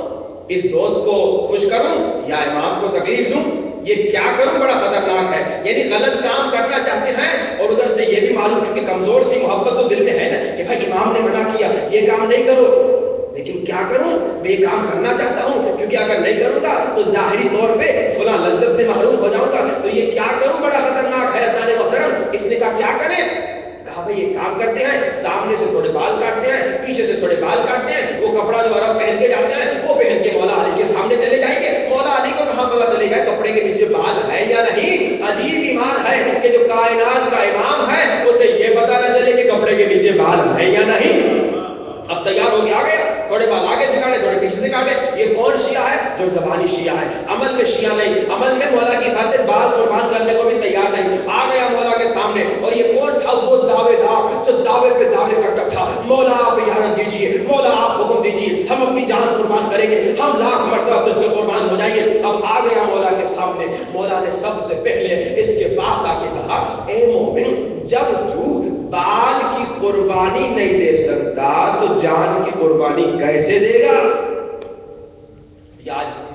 اس دوست کو خوش کروں یا امام کو تکلیف دوں, یہ کیا کروں بڑا خطرناک ہے. یعنی غلط کام کرنا چاہتے ہیں اور ادھر سے یہ بھی معلوم, کیونکہ کمزور سی محبت تو دل میں ہے نا کہ بھائی امام نے منع کیا یہ کام نہیں کرو, لیکن کیا کروں, میں یہ کام کرنا چاہتا ہوں کیونکہ اگر نہیں کروں گا تو ظاہری طور پہ فلاں لذت سے محروم ہو جاؤں گا. تو یہ کیا کروں بڑا خطرناک ہے عزیزان محترم. اس نے کہا کیا کریں, کہا بھائی یہ کام کرتے ہیں, سامنے سے تھوڑے بال کاٹتے ہیں, پیچھے سے تھوڑے بال کاٹتے ہیں, وہ کپڑا جو عرب پہن کے جاتے ہیں وہ پہن کے مولا علی کے سامنے چلے جائیں گے. مولا علی کو کہاں پتا چلے گا کپڑے کے نیچے بال ہے یا نہیں. عجیب ایمان ہے کہ جو کائنات کا امام ہے اسے یہ پتا نہ چلے کہ کپڑے کے نیچے بال ہے یا نہیں. اب تیار ہو کے آ گیا, تھوڑے بال آگے سے کاٹے تھوڑے پیچھے سے کاٹے. یہ کون شیعہ ہے, جو زبانی شیعہ ہے, عمل میں شیعہ نہیں, عمل میں مولا کی خاطر بال قربان کرنے کو بھی تیار نہیں. آ گیا مولا کے سامنے, اور یہ کون تھا, وہ دعوے دار جو دعوے پہ دعوے کرتا تھا, مولا آپ اجازت دیجیے, مولا آپ حکم دیجیے, ہم اپنی جان قربان کریں گے, ہم لاکھ مرتبہ تجھ پہ قربان ہو جائیں گے. اب آ گیا مولا کے سامنے, مولا نے سب سے پہلے اس کے پاس آ کے کہا اے مومن, جب تو بال کی قربانی نہیں دے سکتا تو جان کی قربانی کیسے دے گا.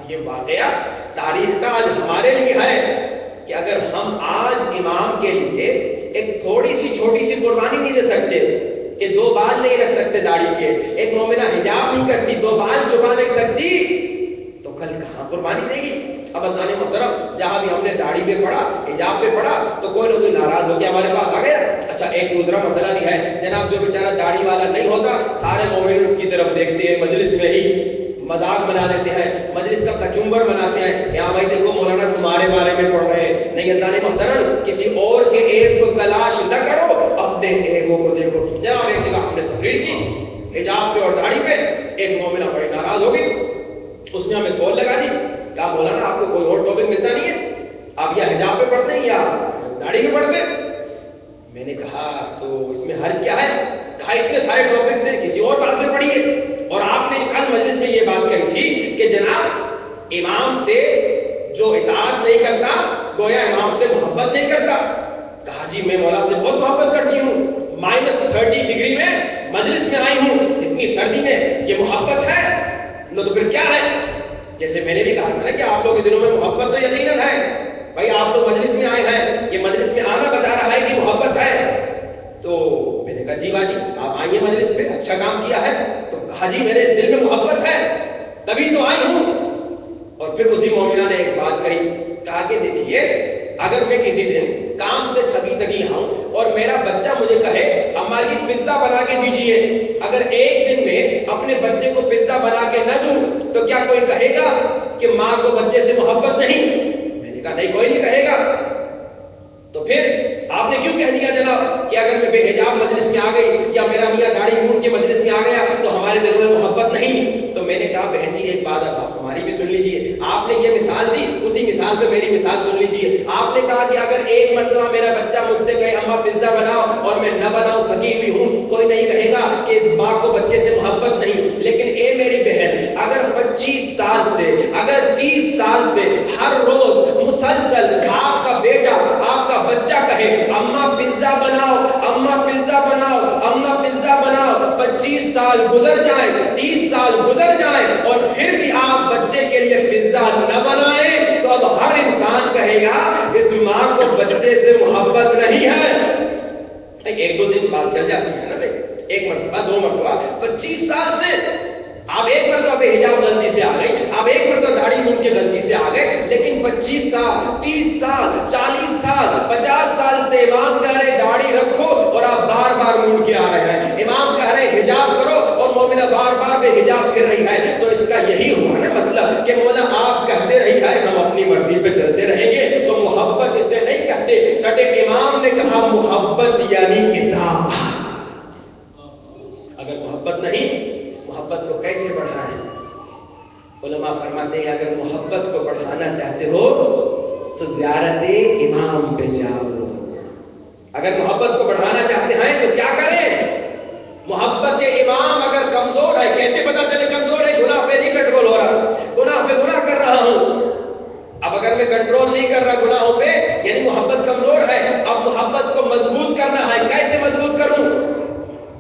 یہ واقعہ تاریخ کا آج ہمارے لیے ہے کہ اگر ہم آج امام کے لیے ایک تھوڑی سی چھوٹی سی قربانی نہیں دے سکتے کہ دو بال نہیں رکھ سکتے داڑھی کے, ایک مومنہ حجاب نہیں کرتی, دو بال چھپا نہیں سکتی, تو کل کہاں قربانی دے گی. اب عزیزان محترم جہاں بھی ہم نے داڑھی پہ پڑھا, حجاب پہ پڑھا, تو کوئی نہ کوئی ناراض ہو کے ہمارے پاس آ گیا. اچھا ایک دوسرا مسئلہ بھی ہے جناب, جو بیچارہ داڑھی والا نہیں ہوتا سارے مومن اس کی طرف دیکھتے ہیں, مجلس میں ہی مذاق بنا دیتے ہیں, مجلس کا کچمبر بناتے ہیں کہ ہاں بھائی دیکھو مولانا تمہارے بارے میں پڑھ رہے ہیں. نہیں عزیزان محترم, کسی اور کے عیب کو تلاش نہ کرو, اپنے عیبوں کو دیکھو. جناب ایک جگہ ہم نے تقریر کی حجاب پہ اور داڑھی پہ, ایک مومنہ بڑی ناراض ہو گئی, اس نے ہمیں کال لگا دی, کہا مولانا آپ کو کوئی اور ٹاپک ملتا نہیں ہے, آپ یا حجاب پہ پڑھتے ہیں یا داڑھی پہ پڑھتے ہیں. میں نے کہا تو اس میں حرج کیا ہے, کہا اتنے سارے ٹاپکس ہیں, کسی اور بات پہ پڑھیے. اور آپ نے کل مجلس میں یہ بات کہی تھی کہ جناب امام سے جو اطاعت نہیں کرتا گویا امام سے محبت نہیں کرتا. کہا جی میں مولا سے بہت محبت کرتی ہوں, -30 ڈگری میں مجلس میں آئی ہوں, اتنی سردی میں, یہ محبت ہے نہ تو پھر کیا ہے. جیسے میں نے بھی کہا تھا نا کہ آپ لوگ کے دنوں میں محبت تو یقیناً ہے, بھائی آپ لوگ مجلس میں آئے ہیں, یہ مجلس میں آنا بتا رہا ہے کہ محبت ہے. تو میں نے کہا جی باجی آپ آئیے مجلس پہ, اچھا کام کیا ہے. تو کہا جی میرے دل میں محبت ہے تبھی تو آئی ہوں. اور پھر اسی مومنہ نے ایک بات کہی, کہا کہ دیکھیے اگر میں کسی دن کام سے تھکی آؤں اور میرا بچہ مجھے کہے اماں جی پیزا بنا کے دیجئے, اگر ایک دن میں اپنے بچے کو پیزا بنا کے نہ دوں تو کیا کوئی کہے گا کہ ماں کو بچے سے محبت نہیں. میں نے کہا نہیں کوئی نہیں کہے گا. تو پھر آپ نے کیوں کہہ دیا جناب کہ اگر میں بے حجاب مجلس میں آ گئی یا میرا میاں داڑھی مونڈ کے مجلس میں آ گیا تو ہمارے دلوں میں محبت نہیں. تو میں نے کہا بہن جی ایک بات آپ ہماری بھی سن لیجئے, آپ نے یہ مثال دی اسی مثال پہ میری مثال سن لیجئے. آپ نے کہا کہ اگر ایک مرتبہ میرا بچہ مجھ سے کہے اماں پیزا بناؤ اور میں نہ بناؤں تھکی ہوئی ہوں, کوئی نہیں کہے گا کہ اس ماں کو بچے سے محبت نہیں. لیکن اے میری بہن, اگر 25 سال سے اگر 30 سال سے ہر روز مسلسل آپ کا بیٹا آپ کا بچہ کہے اماں پیزا بناؤ اماں پیزا بناؤ اماں پیزا بناؤ, 25 سال گزر جائیں 30 سال گزر جائیں اور پھر بھی آپ بچے کے لیے پیزا نہ بنائیں, تو اب ہر انسان کہے گا اس ماں کو بچے سے محبت نہیں ہے. ایک دو دن بعد چل جاتی ہے نا بھائی، ایک مرتبہ 2 مرتبہ، 25 سال سے آپ ایک مرتبہ بے حجاب غلطی سے آ گئی، آپ ایک مرتبہ داڑھی مونڈ کے غلطی سے آ گئے، لیکن 25 سال 30 سال 40 سال 50 سال سے امام کہہ رہے داڑھی رکھو اور آپ بار بار مونڈ کے آ رہے ہیں، امام کہہ رہے حجاب کرو اور مومنہ بار بار بے حجاب پھر رہی ہے، تو اس کا یہی ہوا نا مطلب کہ مولا آپ کہتے رہی ہے ہم اپنی مرضی پہ چلتے رہیں گے، تو محبت اسے نہیں کہتے۔ چھٹے امام نے کہا محبت یعنی اطاعت۔ اگر محبت نہیں، محبت کو کیسے بڑھائیں؟ علماء فرماتے ہیں اگر محبت کو بڑھانا چاہتے ہو تو زیارت امام پہ جاؤ۔ اگر محبت کو بڑھانا چاہتے ہیں تو کیا کریں؟ محبت امام اگر کمزور ہے، کیسے پتا چلے کمزور ہے؟ گناہ پہ نہیں کنٹرول ہو رہا، گناہ پہ گناہ کر رہا ہوں۔ اب اگر میں کنٹرول نہیں کر رہا گناہوں پہ، یعنی محبت کمزور ہے۔ اب محبت کو مضبوط کرنا ہے، کیسے مضبوط کروں؟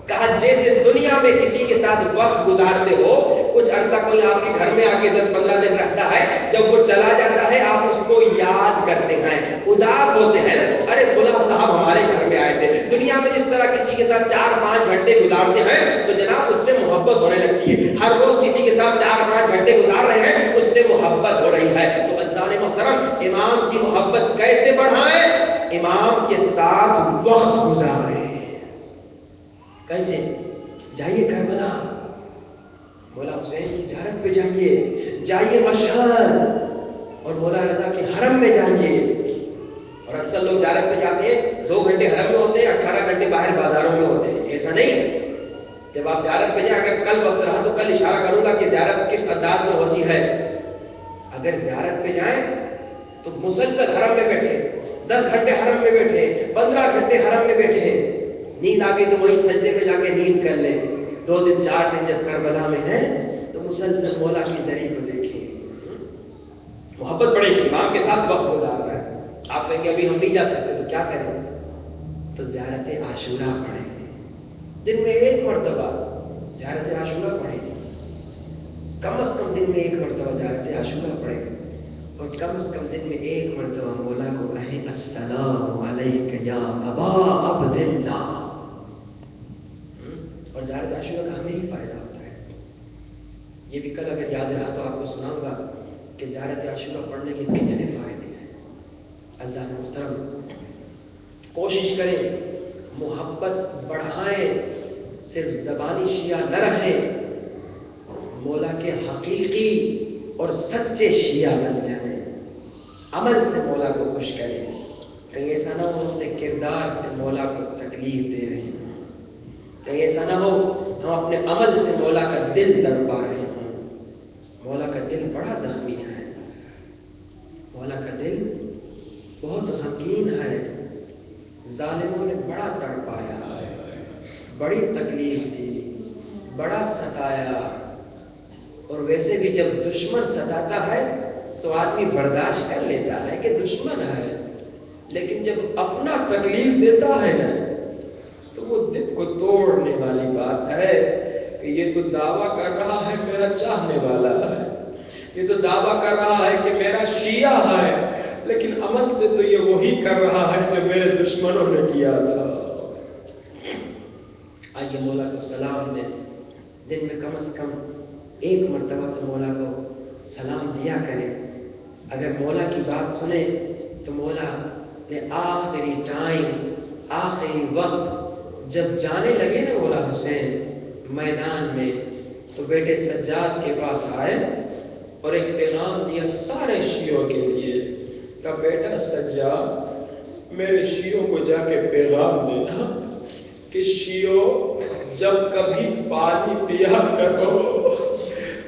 کہا جیسے دنیا میں کسی کے ساتھ وقت گزارتے ہو، کچھ عرصہ کوئی آپ کے گھر میں آ کے 10-15 دن رہتا ہے، جب وہ چلا جاتا ہے آپ اس کو یاد کرتے ہیں، اداس ہوتے ہیں نا، ارے فلاں صاحب ہمارے گھر میں آئے تھے۔ دنیا میں جس طرح کسی کے ساتھ 4-5 گھنٹے گزارتے ہیں تو جناب اس سے محبت ہونے لگتی ہے۔ ہر روز کسی کے ساتھ 4-5 گھنٹے گزار رہے ہیں، اس سے محبت ہو رہی ہے۔ تو عزیزان محترم، امام کی محبت کیسے بڑھائیں؟ امام کے ساتھ وقت گزاریں۔ کیسے؟ جائیے کربلا، مولا حسین کی زیارت پہ جائیے مشہد اور مولا رضا کے حرم میں جائیے۔ اور اکثر لوگ زیارت پہ جاتے ہیں 2 گھنٹے حرم میں ہوتے ہیں، 18 گھنٹے باہر بازاروں میں ہوتے ہیں۔ ایسا نہیں، جب آپ زیارت پہ جائیں، اگر کل وقت رہا تو کل اشارہ کروں گا کہ زیارت کس انداز میں ہوتی ہے۔ اگر زیارت پہ جائیں تو مسلسل حرم میں بیٹھے، 10 گھنٹے حرم میں بیٹھے، 15 گھنٹے حرم میں بیٹھے، نیند آ گئی تو وہی سجدے پہ جا کے نیند کر لیں۔ 2 دن 4 دن جب کربلا میں ہیں تو مسلسل مولا کی زری کو دیکھیں۔ محبت بڑھے گی، امام کے ساتھ وقت گزارنا ہے۔ آپ کہیں گے ابھی ہم نہیں جا سکتے تو کیا کریں؟ تو زیارت عاشورہ پڑھیں، دن میں 1 مرتبہ زیارت عاشورہ پڑھیں، کم از کم دن میں 1 مرتبہ زیارت عاشورہ پڑھیں، اور کم از کم دن میں 1 مرتبہ مولا کو کہیں السلام علیک یا ابا عبداللہ۔ اور زیارت عاشورہ کا ہمیں ہی فائدہ ہوتا ہے۔ یہ بھی کل اگر یاد رہا تو آپ کو سناؤں گا کہ زیارت عاشورہ پڑھنے کے کتنے فائدے ہیں۔ عزیزان محترم، کوشش کریں محبت بڑھائیں، صرف زبانی شیعہ نہ رہیں، مولا کے حقیقی اور سچے شیعہ بن جائیں، عمل سے مولا کو خوش کریں۔ کہیں ایسا نہ ہو اپنے کردار سے مولا کو تکلیف دے رہے ہیں، کہیں ایسا نہ ہو ہم اپنے عمل سے مولا کا دل تڑپا رہے ہوں۔ مولا کا دل بڑا زخمی ہے، مولا کا دل بہت غمگین ہے، ظالموں نے بڑا تڑپایا، بڑی تکلیف دی، بڑا ستایا۔ اور ویسے بھی جب دشمن ستاتا ہے تو آدمی برداشت کر لیتا ہے کہ دشمن ہے، لیکن جب اپنا تکلیف دیتا ہے نا تو وہ دل کو توڑنے والی بات ہے کہ یہ تو دعویٰ کر رہا ہے میرا چاہنے والا ہے، یہ تو دعویٰ کر رہا ہے کہ میرا شیعہ ہے، لیکن عمل سے تو یہ وہی کر رہا ہے جو میرے دشمنوں نے کیا تھا۔ آئیے مولا کو سلام دیں، دن میں کم از کم 1 مرتبہ تو مولا کو سلام دیا کریں۔ اگر مولا کی بات سنیں تو مولا نے آخری ٹائم، آخری وقت جب جانے لگے نا مولا حسین میدان میں، تو بیٹے سجاد کے پاس آئے اور ایک پیغام دیا سارے شیعوں کے لیے کہ بیٹا سجاد میرے شیعوں کو جا کے پیغام دینا کہ شیعوں جب کبھی پانی پیا کرو،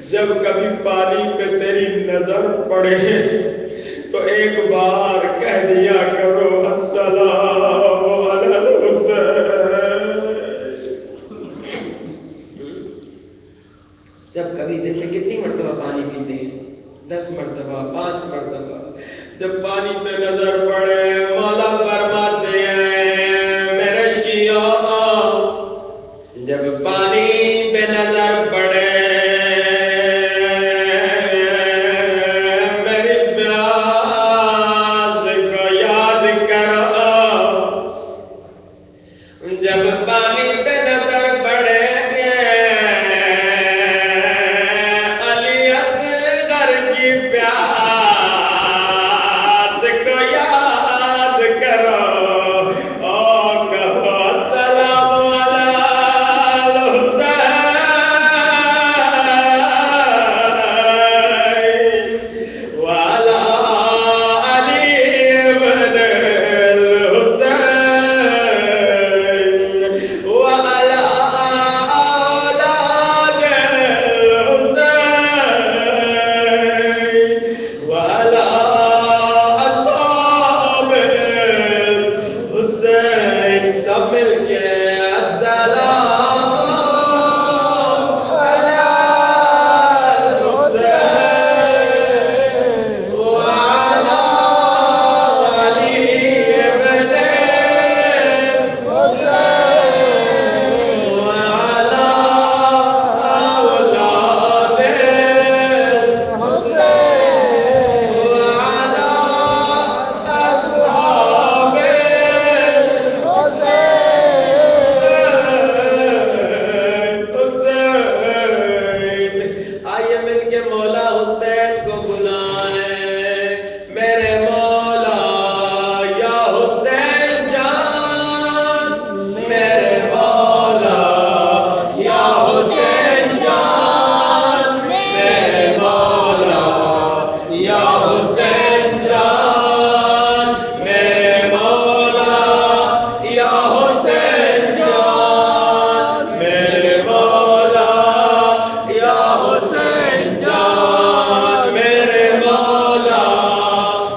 جب کبھی پانی پہ تیری نظر پڑے تو ایک بار کہہ دیا کرو السلام علی الحسین۔ جب کبھی دن میں کتنی مرتبہ پانی پیتے ہیں؟ 10 مرتبہ، 5 مرتبہ۔ جب پانی پہ نظر پڑے مولا فرماتے ہیں میرے شیعوں جب پانی پہ نظر پڑے میری پیاس کو یاد کرو، حسین جان میرے مولا یا حسین جان میرے مولا یا حسین جان میرے مولا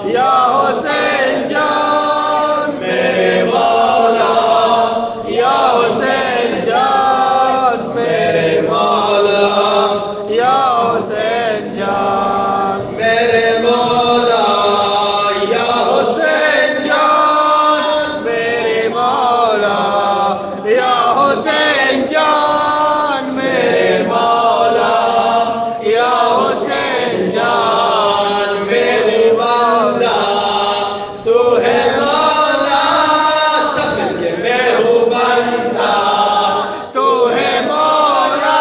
یا حسین جان میرے مولا یا حسین جان میرے مولا یا حسین جان میرے مولا یا حسین جان میرے مولا یا حسین جان میرے مولا یا حسین جان میرے بندہ تو ہے مولا سب کے میں ہوں بندہ تو ہے مولا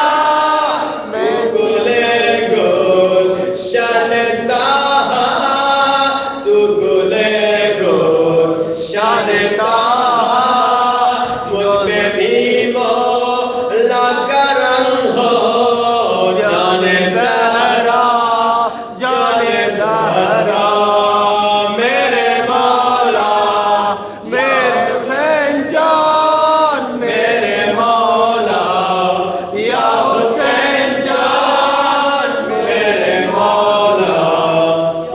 تو گلے گل شان تاہا تو گلے گل شان تاہا مجھ پہ بھی مولا کرم ہو جان زہرا جان زہرا میرے مولا میرے حسین جان میرے مولا یا حسین جان میرے مولا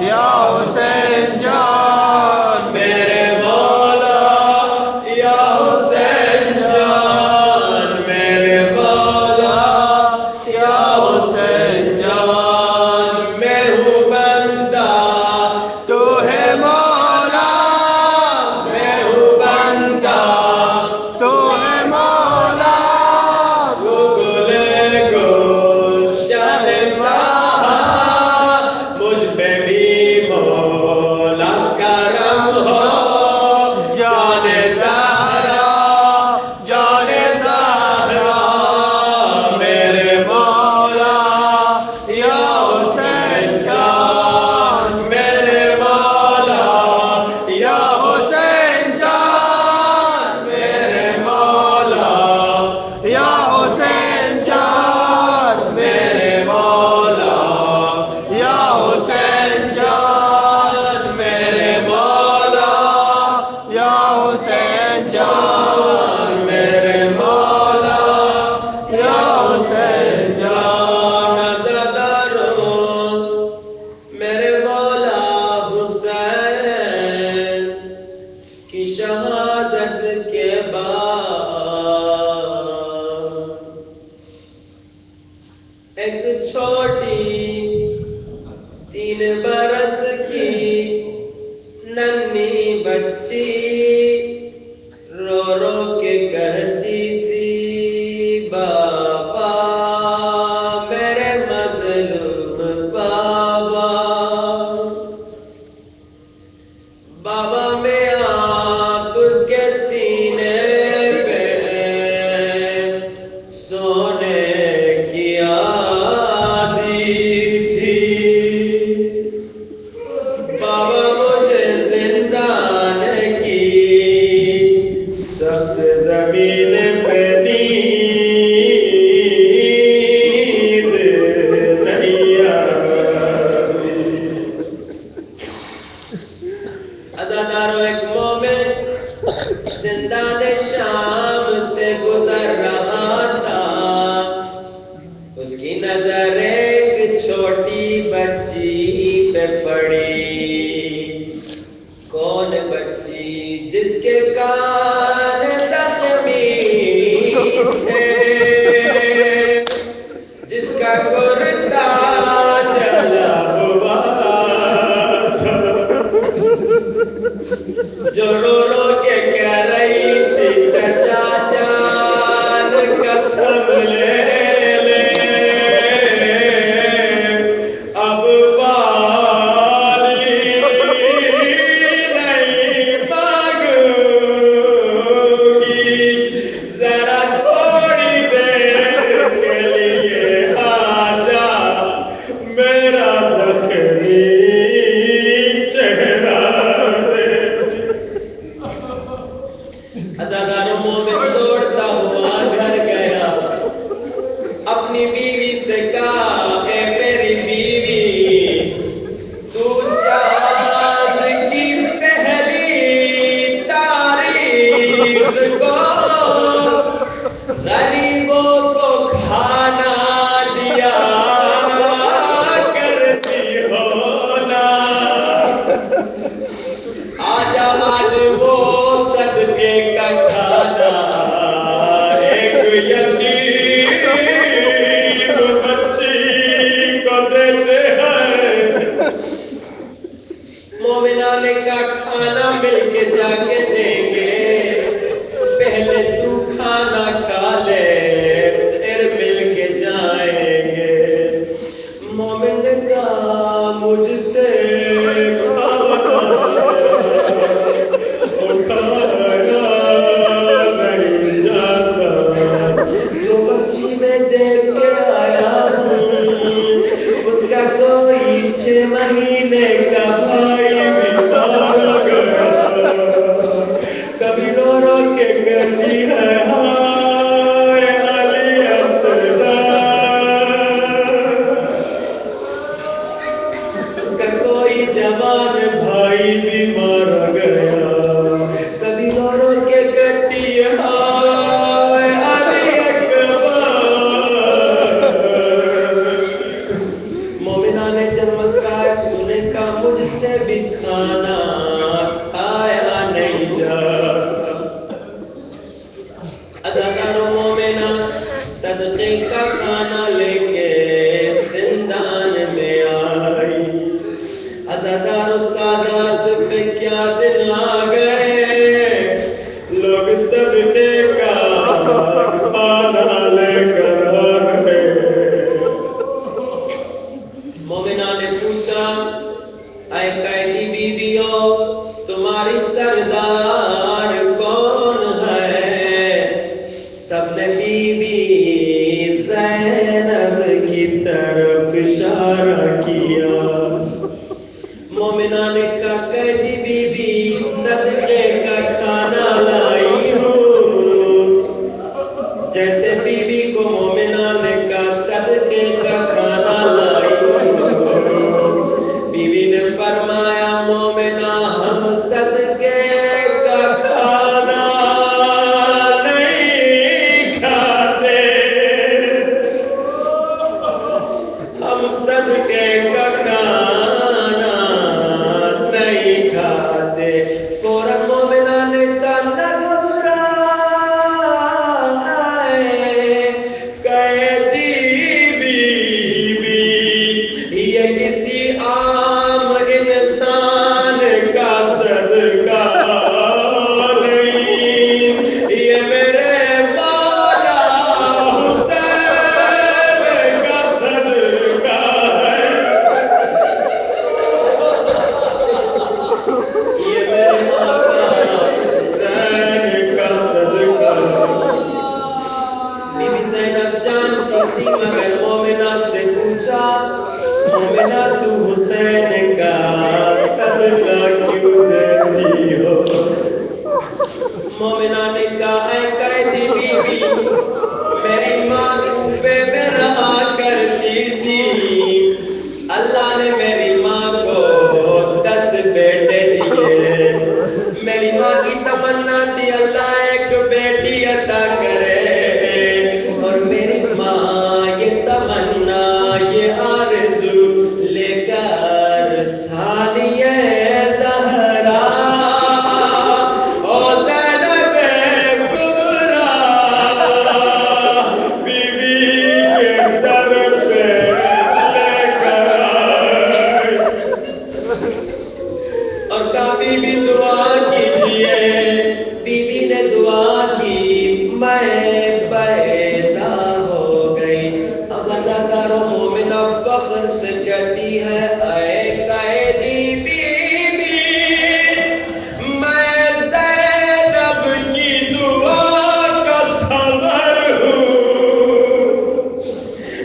یا حسین جان میرے مولا یا حسین جان میرے مولا یا حسین جان میں ہوں بندہ تو ہے مولا میں ہوں بندہ تو ہے مولا تو گلے گل شان تاہا مجھ پہ بھی مولا کرم ہو جان زہرا جان زہرا میرے مولا یا حسین جان میرے مولا یا حسین جان میرے مولا یا حسین جان میرے مولا یا حسین جان میرے مولا یا حسین جان میرے مولا یا حسین جان زدارو میرے مولا حسین کی شہادت کے بعد ایک چھوٹی 3 برس کی ننھی بچی رو رو کے کہتی تھی بابا میرے مظلوم بابا بابا میں آپ کے سینے پہ سونے کی آدھی تھی بابا مجھے زندان کی سخت زمین پہ نیند نہیں آتی عزادارو ایک مومن زندان شام سے گزر رہا تھا اس کی نظر ایک چھوٹی بچی پہ پڑی کون بچی جس کے کان زخمی تھے جس کا کرتا جلا ہوا تھا جو رو رو کے کہہ رہی تھی چچا جان قسم لے لے اب پالی نہیں مانگوں گی ذرا تھوڑی آجا آج وہ صدقے کا کھانا ایک یتیم بچی کو دیتے ہیں. مومنان کا کھانا مل کے جا کے دیں گے. پہلے تو کھانا کھا لے پھر مل کے جائیں گے. مومن نے کہا مجھ سے کھانا نہیں جاتا. جو بچی میں دیکھ کے آیا ہوں اس کا کوئی 6 مہینے کا بھائی بیمار ہو گیا. کبھی رو رو کے کہتی ہے ہائے علی اصغر. اس کا کوئی جوان بھائی بیمار ہو گیا. کبھی رو رو کے کہتی ہے ہائے علی اکبر. مومنہ نے جب مصائب سنے کا مجھ سے بھی کھانا کھایا نہیں جاتا. عزادار و مومنہ صدقے کا کھانا لے کے زندان میں آئی. عزادار و سادات پہ کیا دن آ گئے. لوگ صدقے کا کھانا لے کر آ رہے. مومنہ نے پوچھا اے قیدی بیویوں تمہاری سردار کون ہے؟ سب نے بی بی زینب کی طرف اشارہ کیا. مومنہ نے کہا قیدی بی بی صدقے کا کھانا لائی ہوں. جیسے بی بی کو مومنہ نے کہا صدقے کا کھانا لائی ہوں. بی بی نے فرمایا مومنہ ہم صدقے کا کھانا صدقے کا کھانا نہیں کھاتے. فوراً مومنہ نے کہا نہ گھبرائے قیدی بیوی یہ کسی عام انسان کا صدقہ نہیں. یہ میرے مولا حسین کا صدقہ. مگر مومنہ سے پوچھا مومنہ تو حسین کا صدقہ کیوں دیتی ہو؟ مومنہ نے کہا اے قیدی بیوی میری ماں کوفے میں رہا کرتی تھی. اللہ نے میری ماں کو 10 بیٹے دیے. میری ماں کی تمنا تھی اللہ ایک بیٹی عطا کرے. اور میری ماں یہ تمنا یہ آرزو لے کر ثانیہ زہرا اور زینب کبریٰ بی بی کے در پہ لے کر آئی. اور کہا بی بی دعا کیجئے. بی بی نے دعا کی میں پیدا ہو گئی. اب عزادار و مومنہ فخر سے کہتی ہے اے قیدی بیوی میں زینب کی دعا کا ثمر ہوں.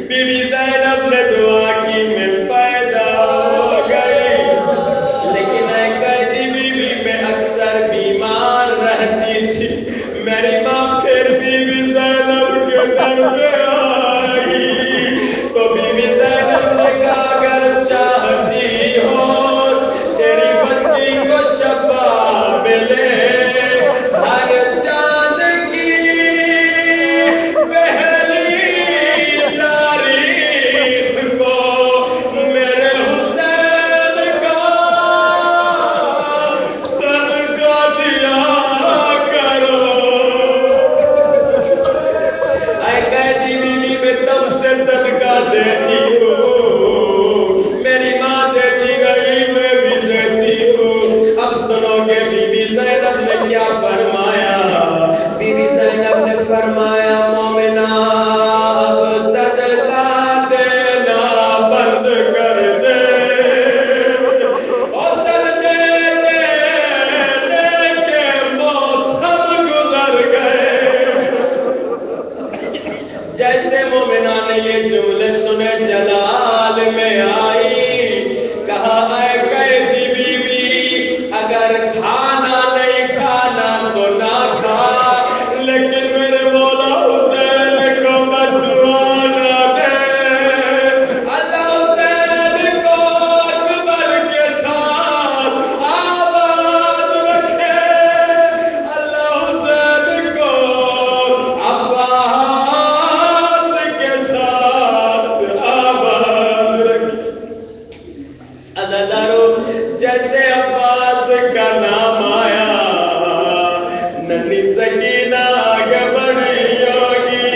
بی بی زینب نے دعا کی میں پیدا ہو گئی. لیکن اے قیدی بیوی میں اکثر بیمار رہتی تھی. میری ماں پھر بھی کیا فرمایا؟ بی بی زینب نے فرمایا مومنا اب صدقہ دینا بند کر دے، اور صدقے دینے کے موسم گزر گئے۔ جیسے مومنا نے یہ جملے سنے جلال میں آئی، کہا اے قیدی بی بی اگر کھانا نہیں کھانا تو نہ کھا، لیکن میرے مولا حسین کو بددعا نہ دے، اللہ حسین کو اکبر کے ساتھ آباد رکھے، اللہ حسین کو عباس کے ساتھ آباد رکھے۔ عزادارو، جیسے عباس کا نام آیا ننھی سکینہ آگے بڑھی ہوگی،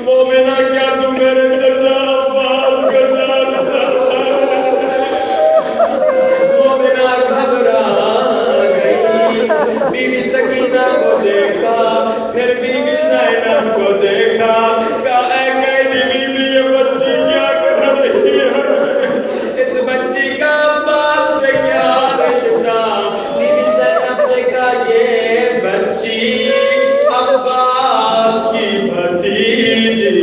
مومنہ کیا تو میرے چچا عباس کو جانتا ہے؟ مومنہ گھبرا گئی، بی بی سکینہ کو دیکھا، پھر بی بی زینب کو دیکھا، کہا اے قیدی بی بی یہ بچی کیا کر رہی ہے؟ اس بچی کا عباس سے کیا رشتہ؟ بی بی زینب نے کہا یہ بچی عباس کی بھتیجی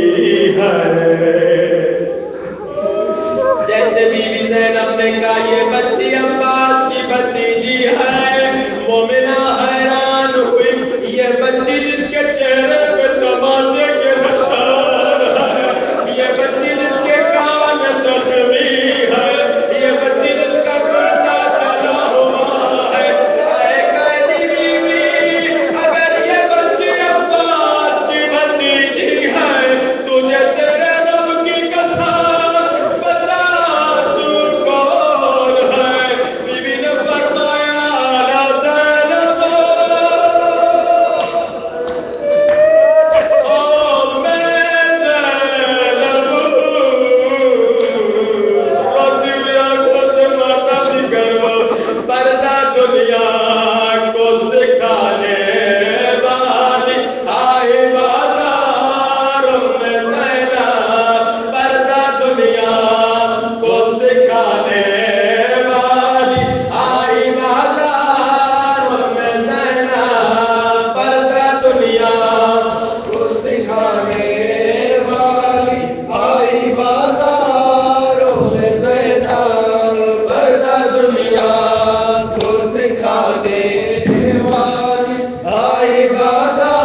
ہے۔ جیسے بی بی زینب نے کہا یہ بچی عباس کی بھتیجی ہے،